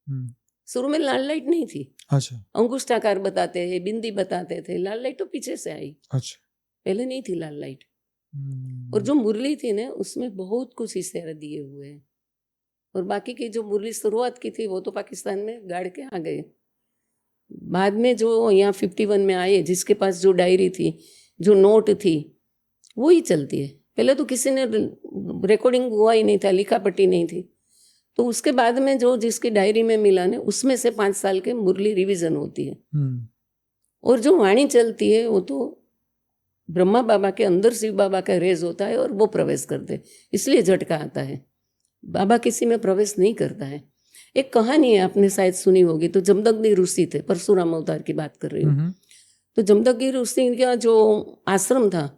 हम्म, शुरू में लाल लाइट नहीं थी। अच्छा, अंगुष्ठाकार बताते हैं, बिंदी बताते थे, लाल लाइट तो पीछे से आई, अच्छा। पहले नहीं थी लाल लाइट। और हम्म, जो मुरली थी ना, उसमें बहुत कुछ इशारे दिए हुए हैं। और बाकी की जो मुरली शुरुआत की थी वो तो पाकिस्तान में गाड़ के आ गए। बाद में जो यहाँ 51 में आए, जिसके पास जो डायरी थी, जो नोट थी, वो ही चलती है। पहले तो किसी ने रिकॉर्डिंग हुआ ही नहीं था, लिखा पट्टी नहीं थी। तो उसके बाद में जो जिसकी डायरी में मिला ने, उसमें से 5 साल के मुरली रिवीजन होती है। और जो वाणी चलती है वो तो ब्रह्मा बाबा के अंदर शिव बाबा का रेज होता है और वो प्रवेश करते, इसलिए झटका आता है। बाबा किसी में प्रवेश नहीं करता है। एक कहानी है, आपने शायद सुनी होगी, तो जमदग्नि ऋषि थे, परशुराम अवतार की बात कर रही हूँ। तो जमदग्नि ऋषि का जो आश्रम था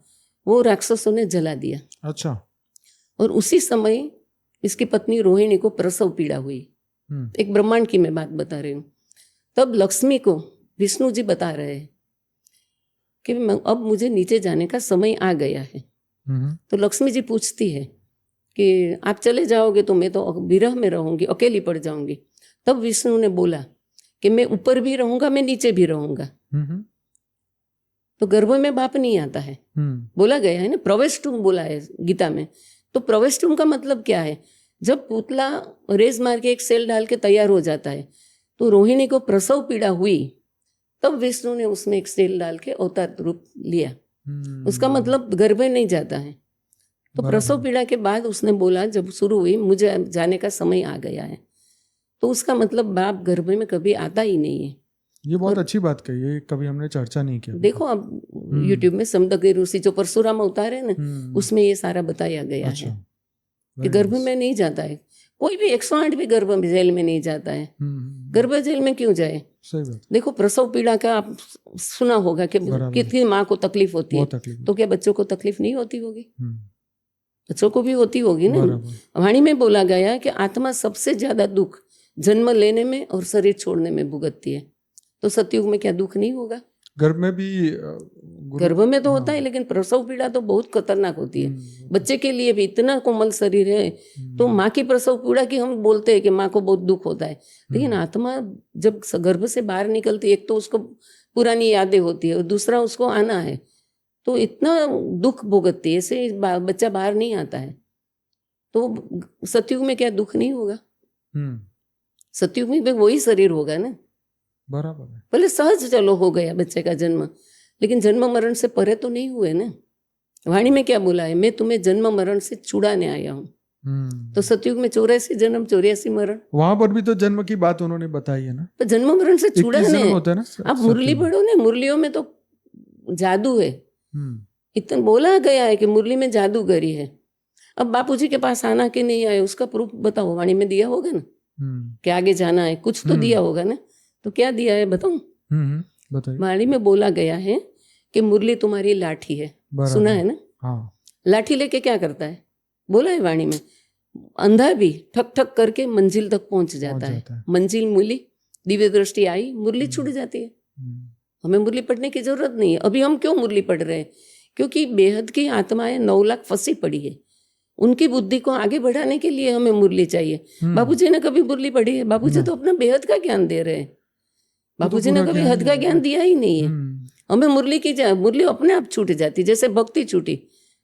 वो राक्षसों ने जला दिया। अच्छा। और उसी समय इसकी पत्नी रोहिणी को प्रसव पीड़ा हुई। एक ब्रह्मांड की मैं बात बता रही हूँ। तब लक्ष्मी को विष्णु जी बता रहे हैं कि अब मुझे नीचे जाने का समय आ गया है। तो लक्ष्मी जी पूछती है कि आप चले जाओगे तो मैं तो विरह में रहूंगी, अकेली पड़ जाऊंगी। तब विष्णु ने बोला कि मैं ऊपर भी रहूंगा, मैं नीचे भी रहूंगा। तो गर्भ में बाप नहीं आता है, बोला गया है ना, प्रवेष्टुम बोला है गीता में। तो प्रवेष्टुम का मतलब क्या है? जब पुतला रेज मार के एक सेल डाल के तैयार हो जाता है, तो रोहिणी को प्रसव पीड़ा हुई, तब विष्णु ने उसमें एक सेल डाल के अवतार रूप लिया। उसका मतलब गर्भ में नहीं जाता है। तो प्रसव पीड़ा के बाद उसने बोला, जब शुरू हुई, मुझे जाने का समय आ गया है। तो उसका मतलब बाप गर्भ में कभी आता ही नहीं है। ये बहुत अच्छी बात कही है, कभी हमने चर्चा नहीं किया। देखो अब यूट्यूब में समदग्नि ऋषि जो परशुराम अवतार है ना, उसमें ये सारा बताया गया है कि गर्भ में नहीं जाता है कोई भी। 108 भी गर्भ जेल में नहीं जाता है। गर्भ जेल में क्यों जाए? सही बात। देखो प्रसव पीड़ा का आप सुना होगा कि कितनी माँ को तकलीफ होती है, तो क्या बच्चों को तकलीफ नहीं होती होगी? बच्चों को भी होती होगी ना। वाणी में बोला गया कि आत्मा सबसे ज्यादा दुख जन्म लेने में और शरीर छोड़ने में भुगतती है। तो सतयुग में क्या दुख नहीं होगा? गर्भ में भी गर्भ में तो होता है, लेकिन प्रसव पीड़ा तो बहुत खतरनाक होती है। बच्चे के लिए भी इतना कोमल शरीर है, तो माँ की प्रसव पीड़ा की हम बोलते हैं कि माँ को बहुत दुख होता है, लेकिन आत्मा जब गर्भ से बाहर निकलती है, एक तो उसको पुरानी यादें होती है और दूसरा उसको आना है, तो इतना दुख भुगतती है, ऐसे बच्चा बाहर नहीं आता है। तो सतयुग में क्या दुख नहीं होगा? सतयुग में वही शरीर होगा ना, बराबर है। पहले सहज चलो हो गया बच्चे का जन्म, लेकिन जन्म मरण से परे तो नहीं हुए ना। वाणी में क्या बोला है? मैं तुम्हें जन्म मरण से छुड़ाने आया हूँ। तो सतयुग में 84 जन्म 84 मरण, वहां पर भी तो जन्म की बात उन्होंने बताई है ना। तो जन्म मरण से छुड़ाने होता है ना। आप मुरली पढ़ो ना, मुरलियों में तो जादू है। इतना बोला गया है कि मुरली में जादूगरी है। अब बापूजी के पास आना कि नहीं आए, उसका प्रूफ बताओ। वाणी में दिया होगा ना कि आगे जाना है, कुछ तो दिया होगा ना। तो क्या दिया है बताऊं? बताइए। वाणी में बोला गया है कि मुरली तुम्हारी लाठी है। सुना है ना? हाँ। लाठी लेके क्या करता है? बोला है वाणी में, अंधा भी ठक ठक करके मंजिल तक पहुंच जाता है। मंजिल मुरली, दिव्य दृष्टि आई, मुरली छूट जाती है। हमें मुरली पढ़ने की जरूरत नहीं है। अभी हम क्यों मुरली पढ़ रहे हैं? क्योंकि बेहद की आत्माएं 9 लाख फंसी पड़ी है। उनकी बुद्धि को आगे बढ़ाने के लिए हमें मुरली चाहिए। बाबूजी ने कभी मुरली पढ़ी है? बाबूजी तो अपना बेहद का ज्ञान दे रहे हैं। बाबूजी ने कभी हद का ज्ञान दिया ही नहीं है। हमें मुरली की मुरली अपने आप छूट जाती, जैसे भक्ति छूटी,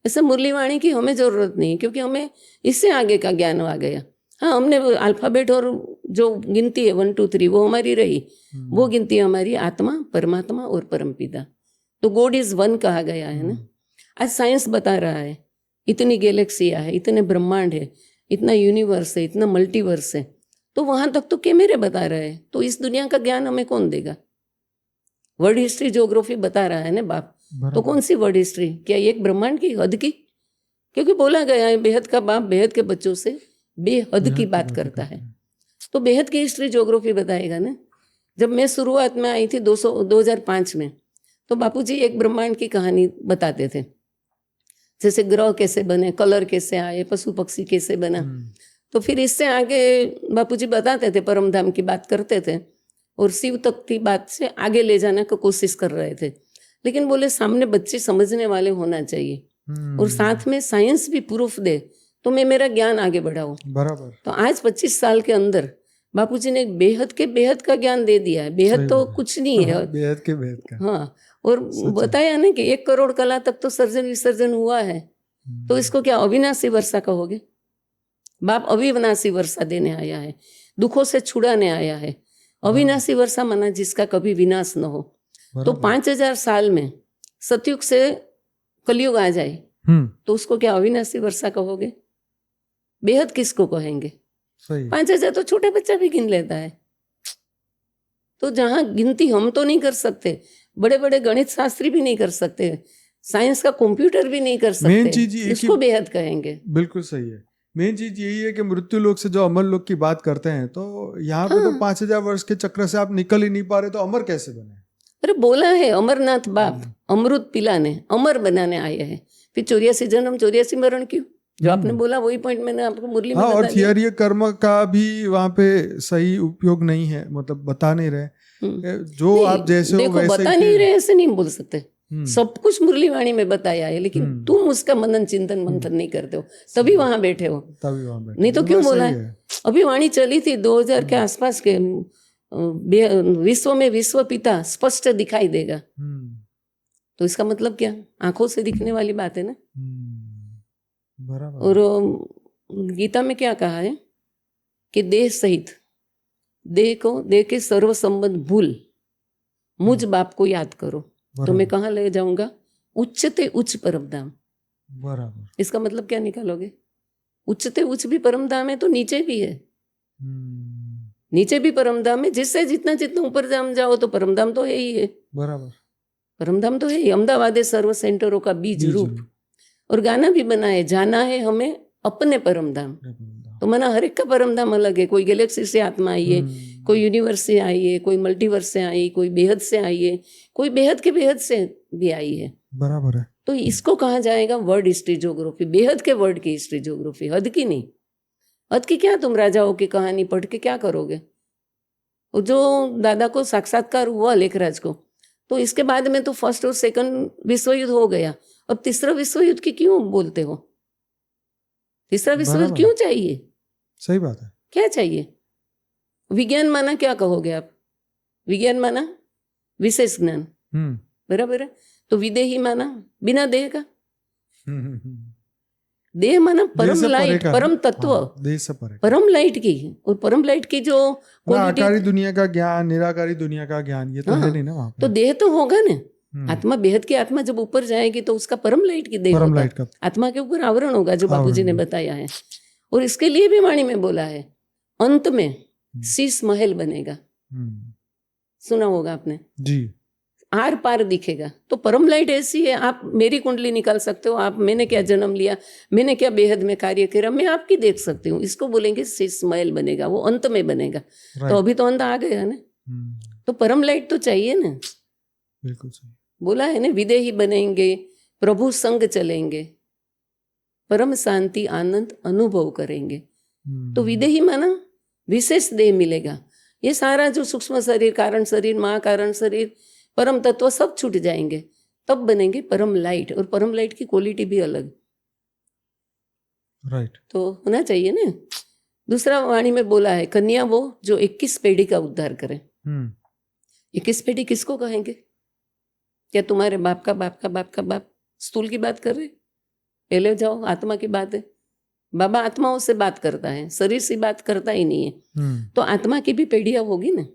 ऐसे मुरली वाणी की हमें जरूरत नहीं, क्योंकि हमें इससे आगे का ज्ञान आ गया। हाँ, हमने अल्फाबेट और जो गिनती है 1 2 3 वो हमारी रही, वो गिनती हमारी आत्मा, परमात्मा और परमपिता। तो गॉड इज 1 कहा गया है ना। आज साइंस बता रहा है इतनी गैलेक्सियाँ है, इतने ब्रह्मांड है, इतना यूनिवर्स है, इतना मल्टीवर्स है, तो वहां तक तो कैमरे बता रहे हैं। तो इस दुनिया का ज्ञान हमें कौन देगा? वर्ल्ड हिस्ट्री ज्योग्राफी बता रहा है ना बाप। तो कौन सी वर्ल्ड हिस्ट्री? क्या एक ब्रह्मांड की, हद की? क्योंकि बोला गया है बेहद का बाप बेहद के बच्चों से बेहद की बात करता है। तो बेहद की हिस्ट्री ज्योग्राफी बताएगा ना। जब मैं शुरुआत में आई थी 2005 में, तो बापूजी एक ब्रह्मांड की कहानी बताते थे, जैसे ग्रह कैसे बने, कलर कैसे आए, पशु पक्षी कैसे बना। तो फिर इससे आगे बापूजी बताते थे, परमधाम की बात करते थे और शिव तक की बात से आगे ले जाने की कोशिश कर रहे थे। लेकिन बोले सामने बच्चे समझने वाले होना चाहिए और साथ में साइंस भी प्रूफ दे, तो मैं मेरा ज्ञान आगे बढ़ाऊं। बराबर। तो आज 25 साल के अंदर बापूजी ने बेहद का ज्ञान दे दिया है। बेहद तो कुछ नहीं है, बेहद का। हाँ। और बताया ना कि 1 करोड़ कला तक तो सर्जन विसर्जन हुआ है। तो इसको क्या अविनाशी वर्षा कहोगे? बाप अविनाशी वर्षा देने आया है, दुखों से छुड़ाने आया है। अविनाशी वर्षा माना जिसका कभी विनाश न हो। तो 5000 साल में सतयुग से कलयुग आ जाए तो उसको क्या अविनाशी वर्षा कहोगे? बेहद किसको कहेंगे? सही। 5000 तो छोटा बच्चा भी गिन लेता है। तो जहां गिनती हम तो नहीं कर सकते, बड़े बड़े गणित शास्त्री भी नहीं कर सकते, साइंस का कंप्यूटर भी नहीं कर मेन सकते, चीज ये इसको बेहद कहेंगे। बिल्कुल सही है। मेन चीज यही है कि मृत्यु लोक से जो अमर लोक की बात करते हैं, तो यहाँ पे तो 5000 वर्ष के चक्र से आप निकल ही नहीं पा रहे, तो अमर कैसे बने? अरे बोला है अमरनाथ बाप अमृत पिलाने, अमर बनाने आए हैं। फिर 84 जन्म 84 मरण क्यों? जो आपने बोला वही पॉइंट मैंने आपको मुरली में हाँ, और बता दिया। थियरी कर्म का भी वहाँ पे सही उपयोग नहीं है, मतलब बता नहीं रहे। जो नहीं, आप जैसे हो देखो वैसे बता ही नहीं रहे ऐसे नहीं बोल सकते। हम्म। सब कुछ मुरली वाणी में बताया है, लेकिन तुम उसका मनन चिंतन मंथन नहीं करते हो, तभी वहां बैठे हो। तभी वहाँ बैठे नहीं तो हो। क्यों बस बोला सही है? अभी वाणी चली थी 2000 के आसपास के, विश्व में विश्व पिता स्पष्ट दिखाई देगा। तो इसका मतलब क्या? आंखों से दिखने वाली बात है ना। बराबर। और गीता में क्या कहा है कि देह सहित, देह के सर्व संबंध भूल मुझ बाप को याद करो, तो मैं कहाँ ले जाऊंगा? उच्चते उच्च परम धाम। बराबर। इसका मतलब क्या निकालोगे? उच्चते उच्च भी परम धाम है तो नीचे भी है, नीचे भी परम धाम है। जिससे जितना जितना ऊपर धाम जाओ तो परम धाम तो है ही है। बराबर। परम धाम तो है ही। अहमदाबाद है सर्व सेंटरों का बीज रूप। और गाना भी बना है, जाना है हमें अपने परम धाम। तो माना हर एक का परम धाम अलग है। कोई गैलेक्सी से आत्मा आई है, कोई यूनिवर्स से आई है, कोई मल्टीवर्स से आई, कोई बेहद से आई है, कोई बेहद के बेहद से भी आई है। बराबर है। तो इसको कहा जाएगा वर्ड हिस्ट्री ज्योग्राफी, बेहद के वर्ड की हिस्ट्री ज्योग्राफी, हद की नहीं। हद की क्या तुम राजाओं की कहानी पढ़ के क्या करोगे? जो दादा को साक्षात्कार हुआ लेखराज को, तो इसके बाद में तो फर्स्ट और सेकंड विश्व युद्ध हो गया। अब तीसरा विश्व युद्ध की क्यों बोलते हो? तीसरा विश्व युद्ध क्यों चाहिए? सही बात है। क्या चाहिए? विज्ञान माना क्या कहोगे आप? विज्ञान माना विशेष ज्ञान, बराबर है। तो विदेही माना बिना देह का। देह माना परम लाइट, परम तत्व, देह से परे, परम लाइट की। और परम लाइट की जो आकारी दुनिया का ज्ञान, निराकारी दुनिया का ज्ञान, ये तो है नहीं ना वहाँ पे। तो देह तो होगा ना। आत्मा, बेहद की आत्मा जब ऊपर जाएगी तो उसका परम लाइट की देह होगा। लाइट का आत्मा के ऊपर आवरण होगा, जो बापूजी ने बताया है। और इसके लिए भी वाणी में बोला है, अंत में शीश महल बनेगा। सुना होगा आपने जी। आर पार दिखेगा। तो परम लाइट ऐसी है, आप मेरी कुंडली निकाल सकते हो, आप मैंने क्या जन्म लिया, मैंने क्या बेहद में कार्य किया, मैं आपकी देख सकती हूँ। इसको बोलेंगे शीश महल बनेगा, वो अंत में बनेगा। तो अभी तो अंत आ गया ना, तो परम लाइट तो चाहिए ना। बिल्कुल सही बोला है ना, विदेही बनेंगे, प्रभु संग चलेंगे, परम शांति आनंद अनुभव करेंगे। तो विदेही माना विशेष देह मिलेगा। ये सारा जो सूक्ष्म शरीर, कारण शरीर, महाकारण शरीर, परम तत्व सब छूट जाएंगे, तब बनेंगे परम लाइट। और परम लाइट की क्वालिटी भी अलग, राइट, तो होना चाहिए ना। दूसरा वाणी में बोला है, कन्या वो जो 21 पीढ़ी का उद्धार करे। 21 पीढ़ी किसको कहेंगे? क्या तुम्हारे बाप का बाप का बाप का बाप? स्थूल की बात कर रहे? पहले जाओ, आत्मा की बात है। बाबा आत्माओं से बात करता है, शरीर से बात करता ही नहीं है। तो आत्मा की भी पीढ़ियां होगी ना,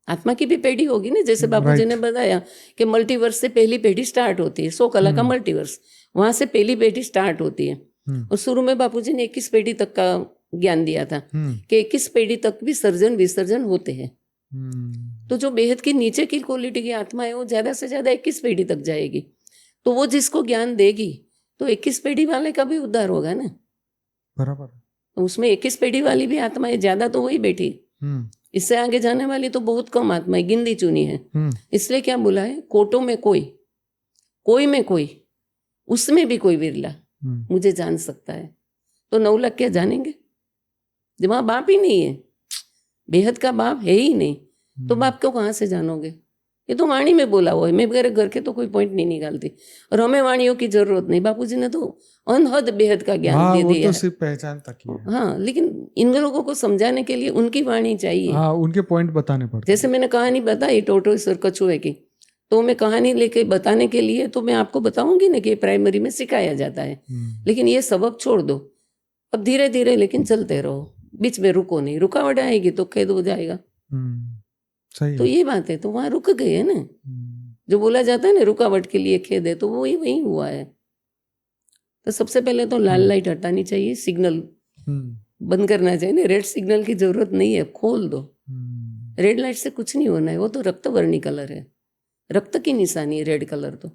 आत्मा की भी पीढ़ी होगी ना। जैसे बापूजी ने बताया कि मल्टीवर्स से पहली पीढ़ी स्टार्ट होती है, 100 कला का मल्टीवर्स, वहां से पहली पीढ़ी स्टार्ट होती है। और शुरू में बापूजी ने 21 पीढ़ी तक का ज्ञान दिया था कि 21 पीढ़ी तक भी सर्जन विसर्जन होते हैं। तो जो बेहद की नीचे की क्वालिटी की आत्मा है, वो ज्यादा से ज्यादा 21 पीढ़ी तक जाएगी। तो वो जिसको ज्ञान देगी तो 21 पीढ़ी वाले का भी उद्धार होगा ना। बराबर। उसमें 21 पीढ़ी वाली भी आत्मा है, ज्यादा तो वही बैठी। इससे आगे जाने वाली तो बहुत कम आत्मा है, गिनती चुनी है। इसलिए क्या बोला है, कोटों में कोई, कोई में कोई, उसमें भी कोई विरला मुझे जान सकता है। तो 9 लाख क्या जानेंगे जब वहां बाप ही नहीं है? बेहद का बाप है ही नहीं, तो बाप को कहाँ से जानोगे? ये तो वाणी में बोला हुआ है। मैं मेरे घर के तो कोई पॉइंट नहीं निकालती, और हमें वाणियों की जरूरत नहीं। बापूजी ने तो अनहद बेहद का ज्ञान दे दिया। वो तो सिर्फ पहचान तक ही है। हाँ, लेकिन इन लोगों को समझाने के लिए उनकी वाणी चाहिए। हाँ, उनके पॉइंट बताने पड़ते। जैसे मैंने कहानी बताई टोटोइस और कछुए की, तो मैं कहानी लेके बताने के लिए तो मैं आपको बताऊंगी ना कि प्राइमरी में सिखाया जाता है, लेकिन ये सबक छोड़ दो। अब धीरे धीरे लेकिन चलते रहो, बीच में रुको नहीं, रुकावट आएगी तो खेद हो जाएगा। सही तो है। ये बात है, तो वहां रुक गए है ना, जो बोला जाता है ना रुकावट के लिए खेद है, तो वो ही वही हुआ है। तो सबसे पहले तो लाल लाइट हटानी चाहिए, सिग्नल बंद करना चाहिए ना, रेड सिग्नल की जरूरत नहीं है, खोल दो। रेड लाइट से कुछ नहीं होना है, वो तो रक्त वर्णी कलर है, रक्त की निशानी है रेड कलर। तो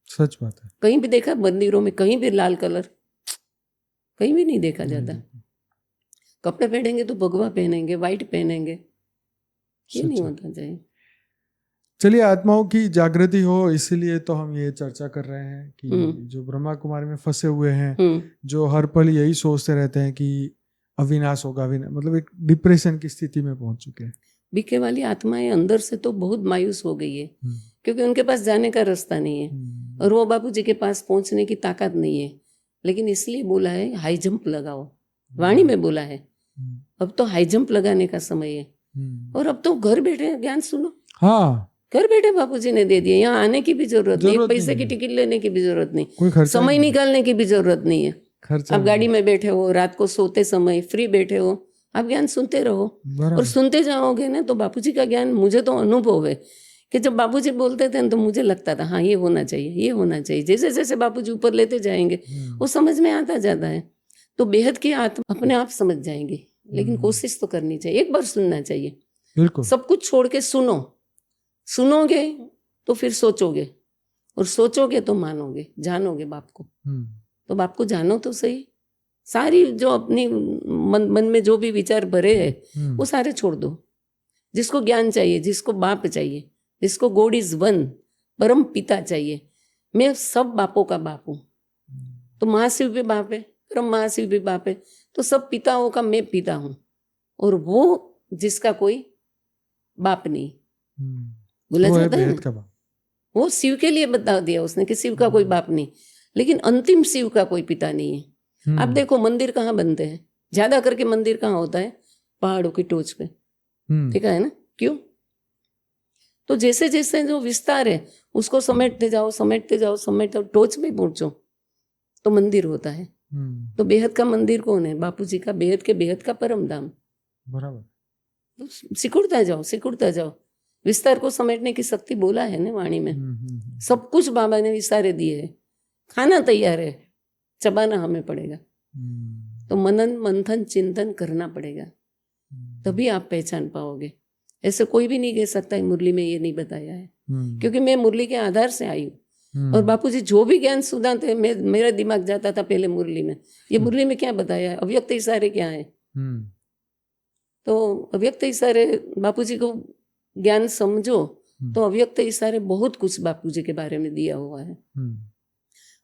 सच बात है। कहीं भी देखा मंदिरों में, कहीं भी लाल कलर कहीं भी नहीं देखा जाता। कपड़े पहनेंगे तो भगवा पहनेंगे, व्हाइट पहनेंगे, ये नहीं होता चाहिए। चलिए, आत्माओं की जागृति हो इसीलिए तो हम ये चर्चा कर रहे हैं कि जो ब्रह्मा कुमारी में फंसे हुए हैं, जो हर पल यही सोचते रहते हैं कि अविनाश होगा, मतलब एक डिप्रेशन की स्थिति में पहुंच चुके हैं। बीके वाली आत्माएं अंदर से तो बहुत मायूस हो गई है, क्योंकि उनके पास जाने का रास्ता नहीं है और वो बापू जी के पास पहुंचने की ताकत नहीं है। लेकिन इसलिए बोला है हाई जंप लगाओ, वाणी में बोला है अब तो हाई जंप लगाने का समय है। और अब तो घर बैठे ज्ञान सुनो। हाँ, घर बैठे बापूजी ने दे दिए, यहाँ आने की भी जरूरत नहीं, पैसे की टिकट लेने की भी जरूरत नहीं, कोई समय निकालने की भी जरूरत नहीं है। आप गाड़ी में बैठे हो, रात को सोते समय फ्री बैठे हो, आप ज्ञान सुनते रहो और सुनते जाओगे ना, तो बापूजी का ज्ञान, मुझे तो अनुभव है कि जब बापूजी बोलते थे तो मुझे लगता था हाँ ये होना चाहिए, ये होना चाहिए। जैसे जैसे बापूजी ऊपर लेते जाएंगे वो समझ में आता जाता है। तो बेहद की आत्मा अपने आप समझ जाएंगे, लेकिन कोशिश तो करनी चाहिए, एक बार सुनना चाहिए। बिल्कुल। सब कुछ छोड़ के सुनो, सुनोगे तो फिर सोचोगे और सोचोगे तो मानोगे, जानोगे बाप को। तो बाप को जानो तो सही। सारी जो अपनी मन में जो भी विचार भरे हैं वो सारे छोड़ दो। जिसको ज्ञान चाहिए, जिसको बाप चाहिए, जिसको गॉड इज वन, परम पिता चाहिए। मैं सब बापों का बाप हूँ। तो महाशिव भी बाप है, परम महाशिव भी बाप है, तो सब पिताओं का मैं पिता हूँ। और वो जिसका कोई बाप नहीं बोला जाता है ना, वो शिव के लिए बता दिया उसने कि शिव का कोई बाप नहीं, लेकिन अंतिम शिव का कोई पिता नहीं है। आप देखो मंदिर कहाँ बनते हैं, ज्यादा करके मंदिर कहाँ होता है, पहाड़ों की टोच पे, ठीक है ना, क्यों? तो जैसे जैसे जो विस्तार है उसको समेटते जाओ, समेटते जाओ, समेटते जाओ, टोच में पहुंचो तो मंदिर होता है। तो बेहद का मंदिर कौन है? बापूजी का, बेहद के बेहद का परम धाम। बराबर। तो सिकुड़ता जाओ, सिकुड़ता जाओ। विस्तार को समेटने की शक्ति बोला है ना वाणी में। सब कुछ बाबा ने विस्तारे दिए है, खाना तैयार है, चबाना हमें पड़ेगा। तो मनन मंथन चिंतन करना पड़ेगा, तभी आप पहचान पाओगे। ऐसे कोई भी नहीं कह सकता है मुरली में ये नहीं बताया है, क्योंकि मैं मुरली के आधार से आई हूँ। और बापूजी जो भी ज्ञान सुनाते हैं, मेरा दिमाग जाता था पहले मुरली में, ये मुरली में क्या बताया है, अव्यक्त इशारे क्या है। तो अव्यक्त इशारे बापूजी को ज्ञान समझो तो अव्यक्त इशारे बहुत कुछ बापूजी के बारे में दिया हुआ है।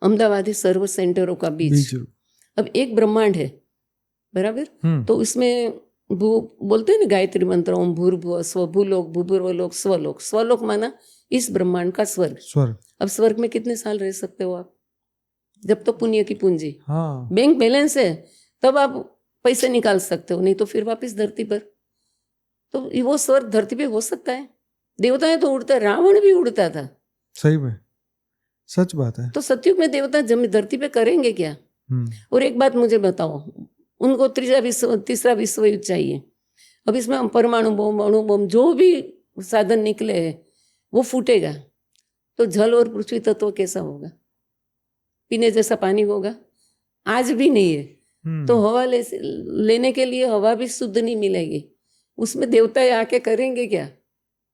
अहमदाबादी सर्व सेंटरों का बीच अब एक ब्रह्मांड है, बराबर। तो इसमें बोलते हैं ना गायत्री मंत्र, ओम भूर्भुवः स्वः, भूलोक भूभुर्वलोक स्वलोक। स्वलोक माना इस ब्रह्मांड का स्वर्ग। अब स्वर्ग में कितने साल रह सकते हो आप? जब तो पुण्य की पूंजी, बैंक बैलेंस है, तब आप पैसे निकाल सकते हो, नहीं तो फिर वापस धरती पर। तो वो स्वर्ग धरती पे हो सकता है? देवताएं तो उड़ता, रावण भी उड़ता था। सही में, सच बात है। तो सतयुग में देवता धरती पे करेंगे क्या? और एक बात मुझे बताओ, उनको तीसरा विश्व युद्ध चाहिए। अब इसमें परमाणु बम, अणु बम, जो भी साधन निकले हैं वो फूटेगा, तो जल और पृथ्वी तत्व कैसा होगा? पीने जैसा पानी होगा? आज भी नहीं है। तो हवा लेने के लिए हवा भी शुद्ध नहीं मिलेगी, उसमें देवता आके करेंगे क्या?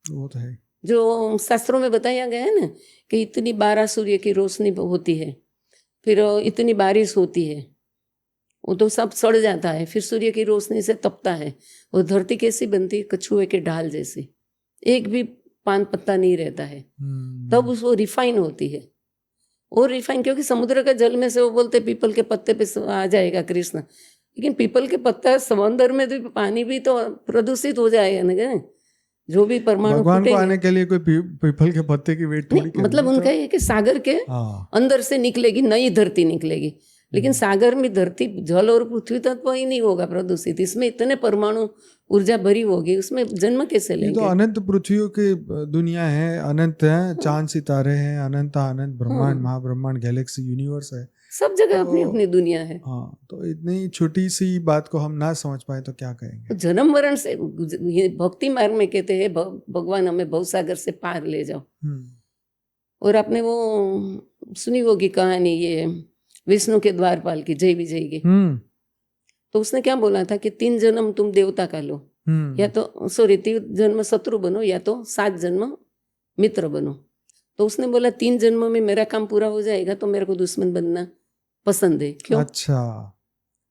वो तो है जो शास्त्रों में बताया गया है ना कि इतनी 12 सूर्य की रोशनी होती है, फिर इतनी बारिश होती है, वो तो सब सड़ जाता है, फिर सूर्य की रोशनी से तपता है। वो धरती कैसी बनती है? कछुए के ढाल जैसी, एक भी पान पत्ता नहीं रहता है। तब उसको रिफाइन होती है, और रिफाइन क्योंकि समुद्र के जल में से वो बोलते पीपल के पत्ते पे आ जाएगा कृष्ण, लेकिन पीपल के पत्ता समंदर में तो पानी भी तो प्रदूषित हो जाएगा ना। जो भी परमाणु भगवान को आने के लिए कोई पीपल के पत्ते की वेट थोड़ी करनी, मतलब उनका ये कि सागर के अंदर से निकलेगी नई धरती निकलेगी, लेकिन सागर में धरती, जल और पृथ्वी तत्व ही नहीं होगा प्रदूषित। इसमें इतने परमाणु ऊर्जा भरी होगी, उसमें जन्म कैसे लेंगे? तो अनंत पृथ्वियों की दुनिया है, अनंत है, चांद सितारे हैं, अनंत अनंत ब्रह्मांड, महाब्रह्मांड, गैलेक्सी, यूनिवर्स है। सब जगह अपनी तो- अपनी दुनिया है। हाँ, तो इतनी छोटी सी बात को हम ना समझ पाए तो क्या तो कहेंगे। जन्म मरण से, ये भक्ति मार्ग में कहते हैं भगवान हमें भवसागर से पार ले जाओ। और आपने वो सुनी होगी कहानी, ये विष्णु के द्वारपाल की, जय विजय की। तो उसने क्या बोला था कि 3 जन्म तुम देवता का लो, या तो 3 जन्म शत्रु बनो, या तो 7 जन्म मित्र बनो। तो उसने बोला 3 जन्म में मेरा काम पूरा हो जाएगा तो मेरे को दुश्मन बनना पसंद है। क्यों? अच्छा।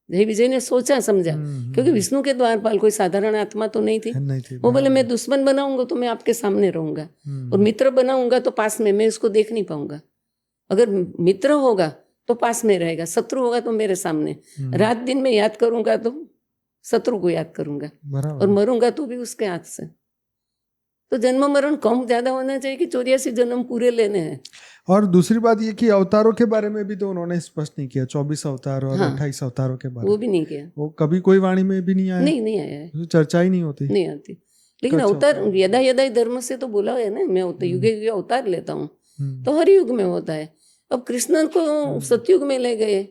जय विजय ने सोचा समझा, क्योंकि विष्णु के द्वारपाल कोई साधारण आत्मा तो नहीं थी। नहीं थी। वो बोले मैं दुश्मन बनाऊंगा तो मैं आपके सामने रहूंगा, और मित्र बनाऊंगा तो पास में, मैं उसको देख नहीं पाऊंगा। अगर मित्र होगा तो पास में रहेगा, शत्रु होगा तो मेरे सामने। रात दिन में याद करूंगा तो शत्रु को याद करूंगा, और मरूंगा तो भी उसके हाथ से। तो जन्म मरण कम ज्यादा होना चाहिए कि 84 जन्म पूरे लेने हैं। और दूसरी बात ये कि अवतारों के बारे में भी तो उन्होंने स्पष्ट नहीं किया, 24 अवतार और हाँ, 28 अवतारों के बारे वो में भी नहीं किया। वो कभी कोई वाणी में भी नहीं आया। नहीं आया है, चर्चा ही नहीं होती, नहीं आती। लेकिन अच्छा अवतार होता है। यदा यदा धर्म से तो बोला है ना, मैं युगे युगे अवतार लेता हूँ, तो हर युग में होता है। अब कृष्ण को सतयुग में ले गए,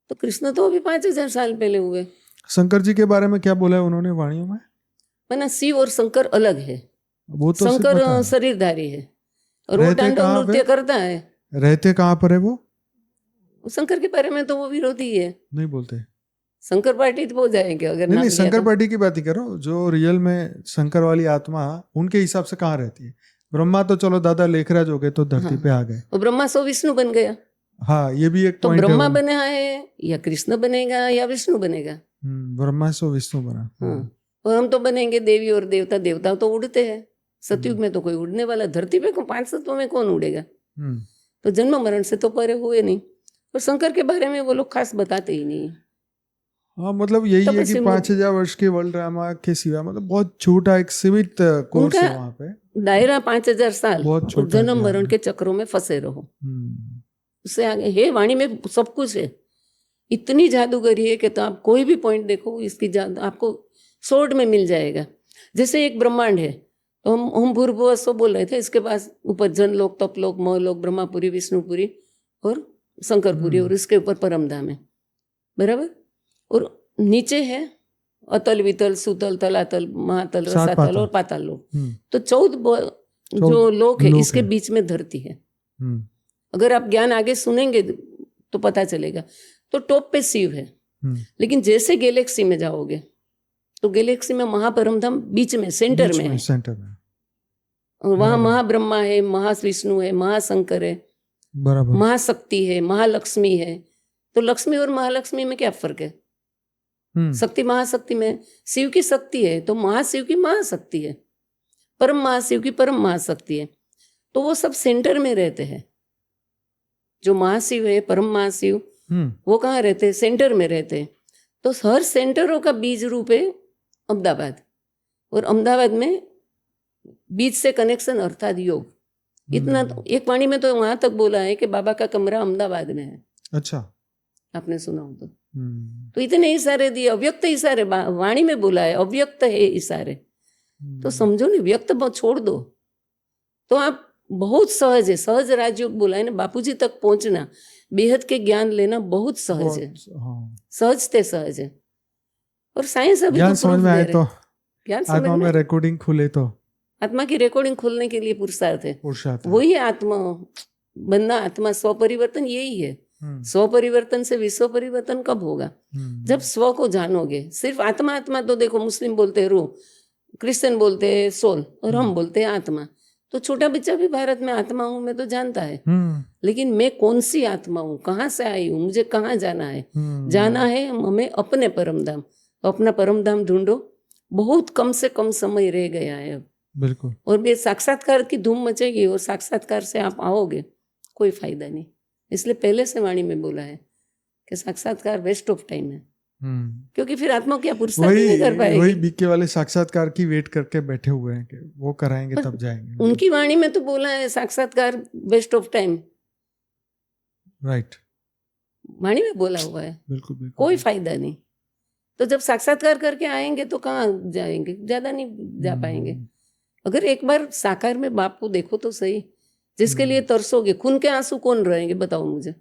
तो कृष्ण तो अभी 5000 साल पहले हुए। शंकर जी के बारे में क्या बोला है उन्होंने वाणियों में? माना शिव और शंकर अलग है। वो तो सिर्फ पता शंकर है। शरीरधारी है, और वो रहते तांडव कहाँ पे? नृत्य करता है। रहते कहाँ पर है वो? शंकर के बारे में तो वो विरोधी है, नहीं बोलते। शंकर पार्टी तो हो जाएंगे अगर नहीं नाम नहीं, लिया शंकर तो। पार्टी की बात ही करो। जो रियल में शंकर वाली आत्मा उनके हिसाब से कहाँ रहती है? ब्रह्मा तो चलो दादा लेखराज हो गए तो धरती पे आ गए। और ब्रह्मा सो विष्णु बन गया, हाँ, ये भी एक तो पॉइंट है। ब्रह्मा बना है या कृष्ण बनेगा या विष्णु बनेगा। ब्रह्मा सो विष्णु बना। हाँ, और हम तो बनेंगे देवी और देवता। देवता तो उड़ते हैं, सतयुग में तो कोई उड़ने वाला, धरती पे 5 तत्वों में कौन उड़ेगा। तो जन्म मरण से तो परे हुए नहीं। और शंकर के बारे में वो लोग खास बताते ही नहीं। हाँ, मतलब यही है कि तपस्वी 5000 वर्ष के वर्ल्ड ड्रामा के सिवा मतलब बहुत छोटा एक सीमित कोर्स है वहाँ पे। दायरा 5000 साल, बहुत और छोटा जन्म ज्ञान मरण है। के चक्रों में फंसे रहो। उससे आगे हे वाणी में सब कुछ है, इतनी जादूगरी है कि तो आप कोई भी पॉइंट देखो, इसकी जादू आपको शॉर्ट में मिल जाएगा। जैसे एक ब्रह्मांड है, तो हम भूर्भुवः स्व बोल रहे थे, इसके पास ऊपर जनलोक, तपलोक, महलोक, ब्रह्मापुरी, विष्णुपुरी और शंकरपुरी, और इसके ऊपर परमधाम है, बराबर। और नीचे है अतल, वितल, सुतल, तलातल, महातल, रसातल और पाताल लोक। तो 14 जो लोक है, इसके बीच में धरती है। अगर आप ज्ञान आगे सुनेंगे तो पता चलेगा। तो टॉप पे शिव है, लेकिन जैसे गैलेक्सी में जाओगे तो गैलेक्सी में महापरमधाम बीच में सेंटर में है, सेंटर में। और वहाँ महाब्रह्मा है, महाविष्णु है, महाशंकर है, बराबर, महाशक्ति है, महालक्ष्मी है। तो लक्ष्मी और महालक्ष्मी में क्या फर्क है? शक्ति महाशक्ति में शिव की शक्ति है तो महाशिव की महाशक्ति है, परम महाशिव की परम महाशक्ति है। तो वो सब सेंटर में रहते हैं। जो महाशिव है, परम महाशिव, वो कहाँ रहते हैं? सेंटर में रहते हैं। तो हर सेंटरों का बीज रूप है अहमदाबाद, और अहमदाबाद में बीज से कनेक्शन अर्थात योग। इतना तो एक वाणी में तो वहां तक बोला है कि बाबा का कमरा अहमदाबाद में है। अच्छा, आपने सुना हो तो इतने इशारे दिए, अव्यक्त इशारे वाणी में बोला है, अव्यक्त है इशारे। तो समझो नहीं, व्यक्त छोड़ दो तो आप बहुत सहज है। सहज राजयोग बोला है ना, बापूजी तक पहुंचना, बेहद के ज्ञान लेना बहुत सहज है। सहजते सहज है। और साइंस अभी ज्ञान तो समझ में आए तो, ज्ञान आत्मा में रिकॉर्डिंग खुले तो, आत्मा की रिकॉर्डिंग खुलने के लिए पुरुषार्थ है। वही है आत्मा बनना, आत्मा स्व परिवर्तन यही है। स्व परिवर्तन से विश्व परिवर्तन कब होगा? जब स्व को जानोगे। सिर्फ आत्मा आत्मा तो देखो, मुस्लिम बोलते हैं रूह, क्रिश्चियन बोलते हैं सोल, और हम बोलते हैं आत्मा। तो छोटा बच्चा भी भारत में आत्मा हूं मैं तो जानता है, लेकिन मैं कौन सी आत्मा हूँ, कहाँ से आई हूँ, मुझे कहाँ जाना है? जाना है हमें अपने परमधाम। अपना परमधाम ढूंढो, बहुत कम से कम समय रह गया है अब। बिल्कुल। और ये साक्षात्कार की धूम मचेगी, और साक्षात्कार से आप आओगे, कोई फायदा नहीं। इसलिए पहले से वाणी में बोला है कि साक्षात्कार वेस्ट ऑफ टाइम है, क्योंकि फिर आत्मा क्या पुरुषार्थ नहीं कर पाएगी। वही बीके वाले साक्षात्कार की वेट करके बैठे हुए हैं कि वो कराएंगे तब जाएंगे। उनकी वाणी में तो बोला है साक्षात्कार वेस्ट ऑफ टाइम, राइट, वाणी में बोला हुआ है। बिल्कुल बिल्कुल, कोई फायदा नहीं। तो जब साक्षात्कार करके आएंगे तो कहाँ जाएंगे? ज्यादा नहीं जा पाएंगे। अगर एक बार साकार में बाप को देखो तो सही, जिसके लिए तरसोगे, खून के आंसू कौन रहेंगे बताओ मुझे?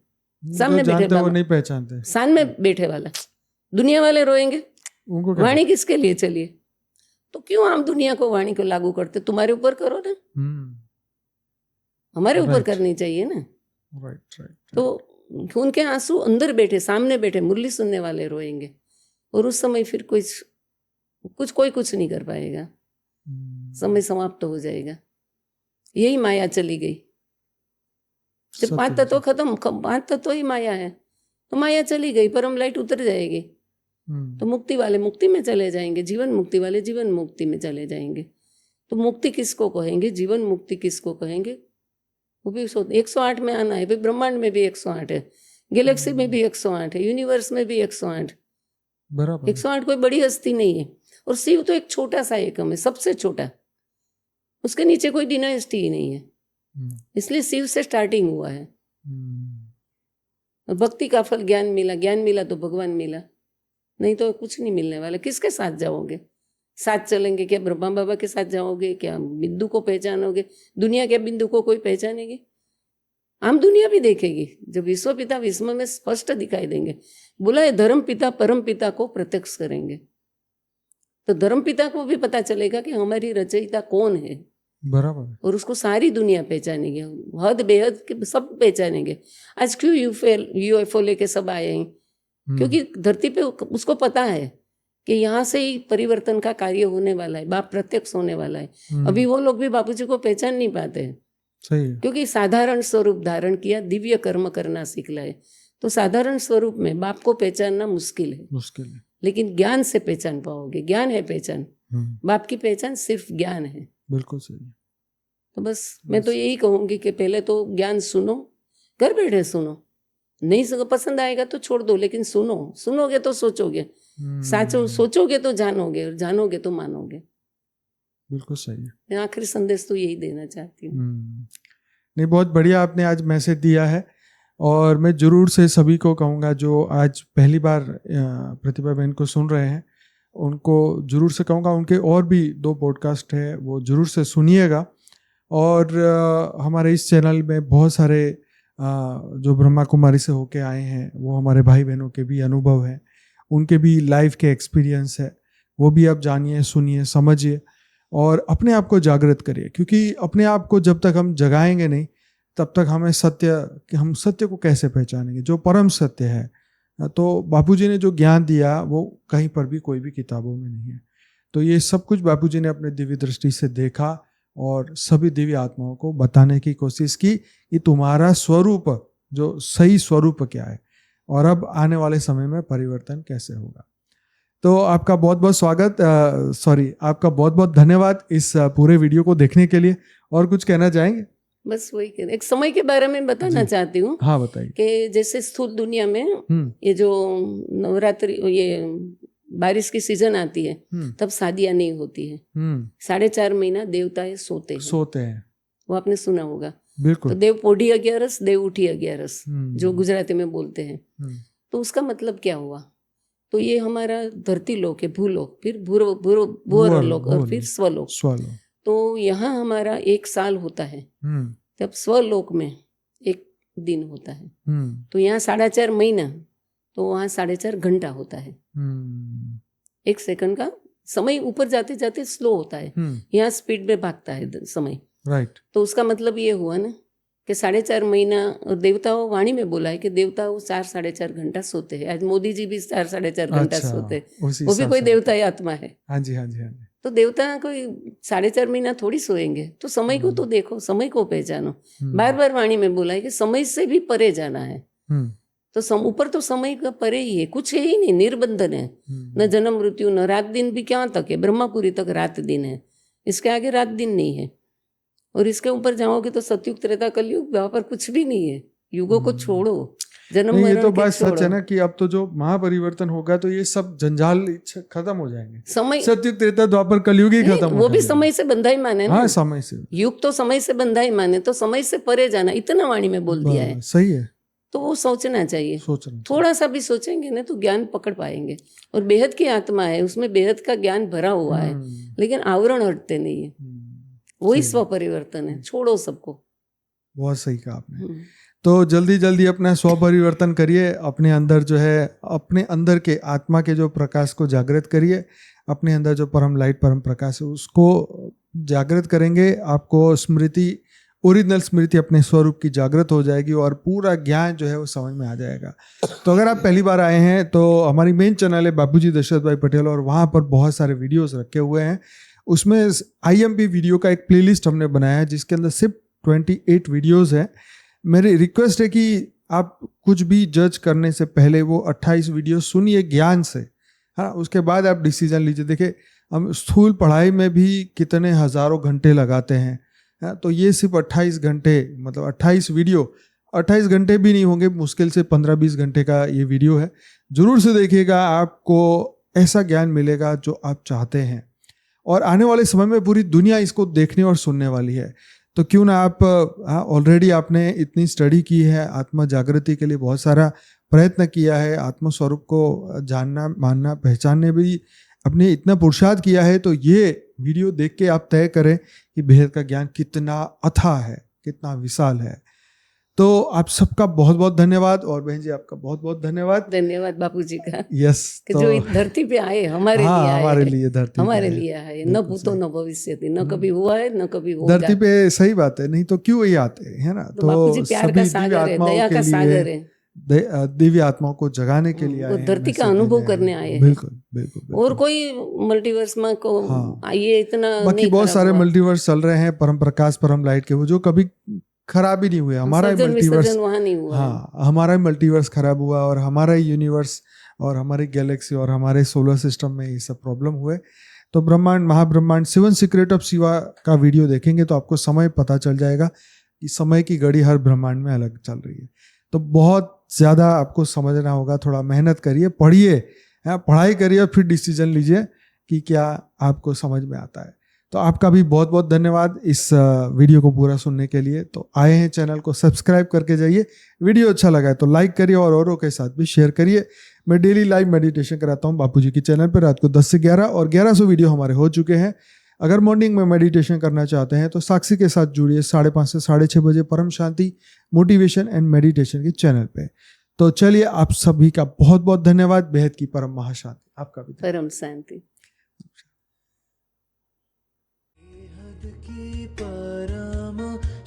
सामने जो बैठे जानते वो बाबा, नहीं पहचानते। सामने बैठे वाला, दुनिया वाले रोएंगे, उनको क्या वाणी किसके लिए चलिए? तो क्यों हम दुनिया को वाणी को लागू करते? तुम्हारे ऊपर करो ना, हमारे ऊपर Right. करनी चाहिए ना। Right right. तो उनके आंसू अंदर बैठे, सामने बैठे मुरली सुनने वाले रोएंगे, और उस समय फिर कोई कुछ नहीं कर पाएगा, समय समाप्त हो जाएगा। यही माया चली गई। जब पांच तत्व खत्म, पांच तत्व ही माया है, तो माया चली गई, परम लाइट उतर जाएगी, तो मुक्ति वाले मुक्ति में चले जाएंगे, जीवन मुक्ति वाले जीवन मुक्ति में चले जाएंगे। तो मुक्ति किसको कहेंगे, जीवन मुक्ति किसको कहेंगे? वो भी 108 में आना है। भाई ब्रह्मांड में भी 108 है, गैलेक्सी में भी 108 है, यूनिवर्स में भी 108। बराबर। 108 कोई बड़ी हस्ती नहीं है, और शिव तो एक छोटा सा एकम है, सबसे छोटा, उसके नीचे कोई डिनाइस्टी ही नहीं है, इसलिए शिव से स्टार्टिंग हुआ है। भक्ति का फल ज्ञान मिला, ज्ञान मिला तो भगवान मिला, नहीं तो कुछ नहीं मिलने वाला। किसके साथ जाओगे? साथ चलेंगे क्या? ब्रह्मा बाबा के साथ जाओगे क्या? बिंदु को पहचानोगे? दुनिया क्या बिंदु को कोई पहचानेगी? आम दुनिया भी देखेगी जब विश्व पिता विश्व में स्पष्ट दिखाई देंगे। बोला है धर्म पिता परम पिता को प्रत्यक्ष करेंगे, तो धर्म पिता को भी पता चलेगा कि हमारी रचयिता कौन है, बराबर। और उसको सारी दुनिया पहचानेगी, हद बेहद के सब पहचानेंगे। आज क्यों यूएफओ लेके सब आए हैं? क्योंकि धरती पे उसको पता है कि यहाँ से ही परिवर्तन का कार्य होने वाला है, बाप प्रत्यक्ष होने वाला है। अभी वो लोग भी बापूजी को पहचान नहीं पाते हैं, सही है। क्योंकि साधारण स्वरूप धारण किया, दिव्य कर्म करना सीख लाए, तो साधारण स्वरूप में बाप को पहचानना मुश्किल है, लेकिन ज्ञान से पहचान पाओगे। ज्ञान है पहचान, बाप की पहचान सिर्फ ज्ञान है। बिल्कुल सही। तो बस मैं तो यही कहूंगी कि पहले तो ज्ञान सुनो, घर बैठे सुनो, नहीं पसंद आएगा तो छोड़ दो, लेकिन सुनो, सुनोगे तो सोचोगे, सोचोगे तो जानोगे, और जानोगे तो मानोगे। बिल्कुल सही है। मैं आखिरी संदेश तो यही देना चाहती हूँ। नहीं, बहुत बढ़िया आपने आज मैसेज दिया है, और मैं जरूर से सभी को कहूँगा जो आज पहली बार प्रतिभा बहन को सुन रहे हैं, उनको जरूर से कहूँगा उनके और भी 2 पॉडकास्ट है, वो जरूर से सुनिएगा। और हमारे इस चैनल में बहुत सारे जो ब्रह्मा कुमारी से होके आए हैं, वो हमारे भाई बहनों के भी अनुभव हैं, उनके भी लाइफ के एक्सपीरियंस है, वो भी आप जानिए, सुनिए, समझिए, और अपने आप को जागृत करिए। क्योंकि अपने आप को जब तक हम जगाएंगे नहीं, तब तक हम सत्य को कैसे पहचानेंगे, जो परम सत्य है। तो बापूजी ने जो ज्ञान दिया वो कहीं पर भी कोई भी किताबों में नहीं है। तो ये सब कुछ बापूजी ने अपने दिव्य दृष्टि से देखा और सभी दिव्य आत्माओं को बताने की कोशिश की कि तुम्हारा स्वरूप, जो सही स्वरूप क्या है, और अब आने वाले समय में परिवर्तन कैसे होगा। तो आपका बहुत बहुत स्वागत, आपका बहुत बहुत धन्यवाद इस पूरे वीडियो को देखने के लिए। और कुछ कहना चाहेंगे? बस वही एक समय के बारे में बताना चाहती हूँ। हाँ, बताइए। कि जैसे स्थूल दुनिया में ये जो नवरात्रि, ये बारिश की सीजन आती है, तब शादियां नहीं होती है। 4.5 महीना देवता सोते हैं। वो आपने सुना होगा। बिल्कुल। तो देव पोढ़ी 11, देव उठी 11, जो गुजराती में बोलते हैं। तो उसका मतलब क्या हुआ? तो ये हमारा धरती लोक है, भूलोक, फिर भूवर लोक, और फिर स्वलोक। तो यहाँ हमारा 1 साल होता है, तब स्वलोक में 1 दिन होता है। तो यहाँ 4.5 महीना, तो वहाँ 4.5 घंटा होता है। 1 सेकंड का समय ऊपर जाते जाते स्लो होता है, यहाँ स्पीड में भागता है समय। राइट। तो उसका मतलब ये हुआ ना कि 4.5 महीना, और देवताओं वाणी में बोला है कि देवताओं 4-4.5 घंटा सोते हैं। आज मोदी जी भी 4-4.5 घंटा सोते हैं, वो भी कोई देवता ही आत्मा है। हाँ जी, हाँ जी, हाँ जी। तो देवता कोई 4.5 महीना थोड़ी सोएंगे। तो समय को तो देखो, समय को पहचानो। बार बार वाणी में बोला है कि समय से भी परे जाना है। तो ऊपर तो समय का परे ही है, कुछ है ही नहीं, निर्बंधन है, न जन्म मृत्यु, न रात दिन भी क्या तक है, ब्रह्मापुरी तक रात दिन है, इसके आगे रात दिन नहीं है। और इसके ऊपर जाओगे तो सतयुग, त्रेता, कलयुग, वहां पर कुछ भी नहीं है। युगों को छोड़ो, जन्म मरण ये तो बात सच है ना कि अब तो जो महापरिवर्तन होगा तो ये सब जंजाल खत्म हो जाएंगे। समय, सतयुग, त्रेता, द्वापर, कलयुग ही खत्म, वो भी समय से बंधा ही माने ना। हाँ, समय से, युग तो समय से बंधा ही माने, तो समय से परे जाना, इतना वाणी में बोल दिया है। सही है। तो वो सोचना चाहिए, थोड़ा सा भी सोचेंगे ना तो ज्ञान पकड़ पाएंगे। और बेहद की आत्मा है, उसमें बेहद का ज्ञान भरा हुआ है, लेकिन आवरण हटते नहीं है। वही स्व परिवर्तन है, छोड़ो सबको। बहुत सही कहा आपने। तो जल्दी जल्दी अपना स्व परिवर्तन करिए, अपने अंदर जो है, अपने अंदर के आत्मा के जो प्रकाश को जागृत करिए, अपने अंदर जो परम लाइट परम प्रकाश है उसको जागृत करेंगे, आपको स्मृति, ओरिजिनल स्मृति अपने स्वरूप की जागृत हो जाएगी और पूरा ज्ञान जो है वो समझ में आ जाएगा। तो अगर आप पहली बार आए हैं तो हमारी मेन चैनल है बाबूजी दशरथ भाई पटेल, और वहाँ पर बहुत सारे वीडियोस रखे हुए हैं। उसमें IMP वीडियो का एक प्लेलिस्ट हमने बनाया है जिसके अंदर सिर्फ 28 वीडियोस हैं। मेरी रिक्वेस्ट है कि आप कुछ भी जज करने से पहले वो 28 वीडियो सुनिए ज्ञान से, हाँ, उसके बाद आप डिसीजन लीजिए। देखिए, हम स्थूल पढ़ाई में भी कितने हज़ारों घंटे लगाते हैं, हाँ, तो ये सिर्फ 28 घंटे, मतलब 28 वीडियो, 28 घंटे भी नहीं होंगे, मुश्किल से 15-20 घंटे का ये वीडियो है। ज़रूर से देखिएगा, आपको ऐसा ज्ञान मिलेगा जो आप चाहते हैं। और आने वाले समय में पूरी दुनिया इसको देखने और सुनने वाली है, तो क्यों ना आप, ऑलरेडी आपने इतनी स्टडी की है, आत्मा जागृति के लिए बहुत सारा प्रयत्न किया है, आत्म स्वरूप को जानना, मानना, पहचानने भी अपने इतना पुरुषार्थ किया है, तो ये वीडियो देख के आप तय करें कि भेद का ज्ञान कितना अथाह है, कितना विशाल है। तो आप सबका बहुत बहुत धन्यवाद, और बहन जी आपका बहुत बहुत धन्यवाद। धन्यवाद बापूजी का, यस, कि तो जो इस धरती पे आए, हमारे हाँ, लिए आए, हमारे लिए धरती हमारे पे लिए आए, न बिल्कुल भूतो सही। न भविष्यति, न कभी हुआ है न कभी हो धरती पे, सही बात है, नहीं तो क्यों ये आते हैं ना। तो बापूजी प्यार का सभी दिव्य सागर है, आत्माओं दया के का लिए, सागर है, दिव्य आत्माओं को जगाने के लिए वो आए हैं, धरती का मैसेज अनुभव देने करने हैं। आए हैं। बिल्कुल बिल्कुल और बिल्कुल। कोई मल्टीवर्स में को हाँ। ये इतना बाकी नहीं बहुत खराब सारे हुआ। मल्टीवर्स चल रहे हैं, परम प्रकाश परम लाइट के, वो जो कभी खराब ही नहीं हुए। हमारा ही सर्जन मल्टीवर्स, विसर्जन वहाँ नहीं हुआ है। हाँ, हमारा ही मल्टीवर्स खराब हुआ, और हमारा ही यूनिवर्स और हमारी गैलेक्सी और हमारे सोलर सिस्टम में ये सब प्रॉब्लम हुए। तो ब्रह्मांड, महाब्रह्मांड, 7 सीक्रेट ऑफ शिवा का वीडियो देखेंगे तो आपको समय पता चल जाएगा कि समय की घड़ी हर ब्रह्मांड में अलग चल रही है। तो बहुत ज़्यादा आपको समझना होगा, थोड़ा मेहनत करिए, पढ़िए, पढ़ाई करिए, फिर डिसीजन लीजिए कि क्या आपको समझ में आता है। तो आपका भी बहुत बहुत धन्यवाद इस वीडियो को पूरा सुनने के लिए। तो आए हैं, चैनल को सब्सक्राइब करके जाइए, वीडियो अच्छा लगा है तो लाइक करिए और औरों के साथ भी शेयर करिए। मैं डेली लाइव मेडिटेशन कराता हूँ बापूजी की चैनल पर, रात को 10 से 11, और 1100 वीडियो हमारे हो चुके हैं। अगर मॉर्निंग में मेडिटेशन करना चाहते हैं तो साक्षी के साथ जुड़िए 5:30 से 6:30 बजे परम शांति मोटिवेशन एंड मेडिटेशन की चैनल पे। तो चलिए, आप सभी का बहुत बहुत धन्यवाद। बेहद की परम महाशांति आपका भी परम शांति। की परम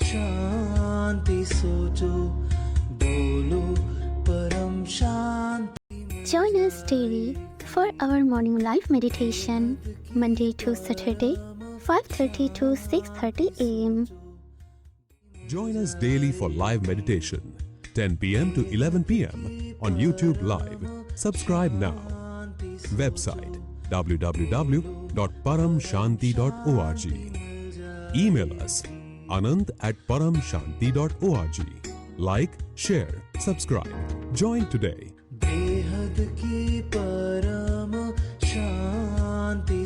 शांति सोचो, बोलो परम शांति। Join us daily for our morning live meditation, Monday to Saturday, 5:30 to 6:30 a.m. Join us daily for live meditation, 10 p.m. to 11 p.m. on YouTube Live. Subscribe now. Website www.paramshanti.org. Email us anant@paramshanti.org. Like, share, subscribe. Join today. बेहद की परम शांति।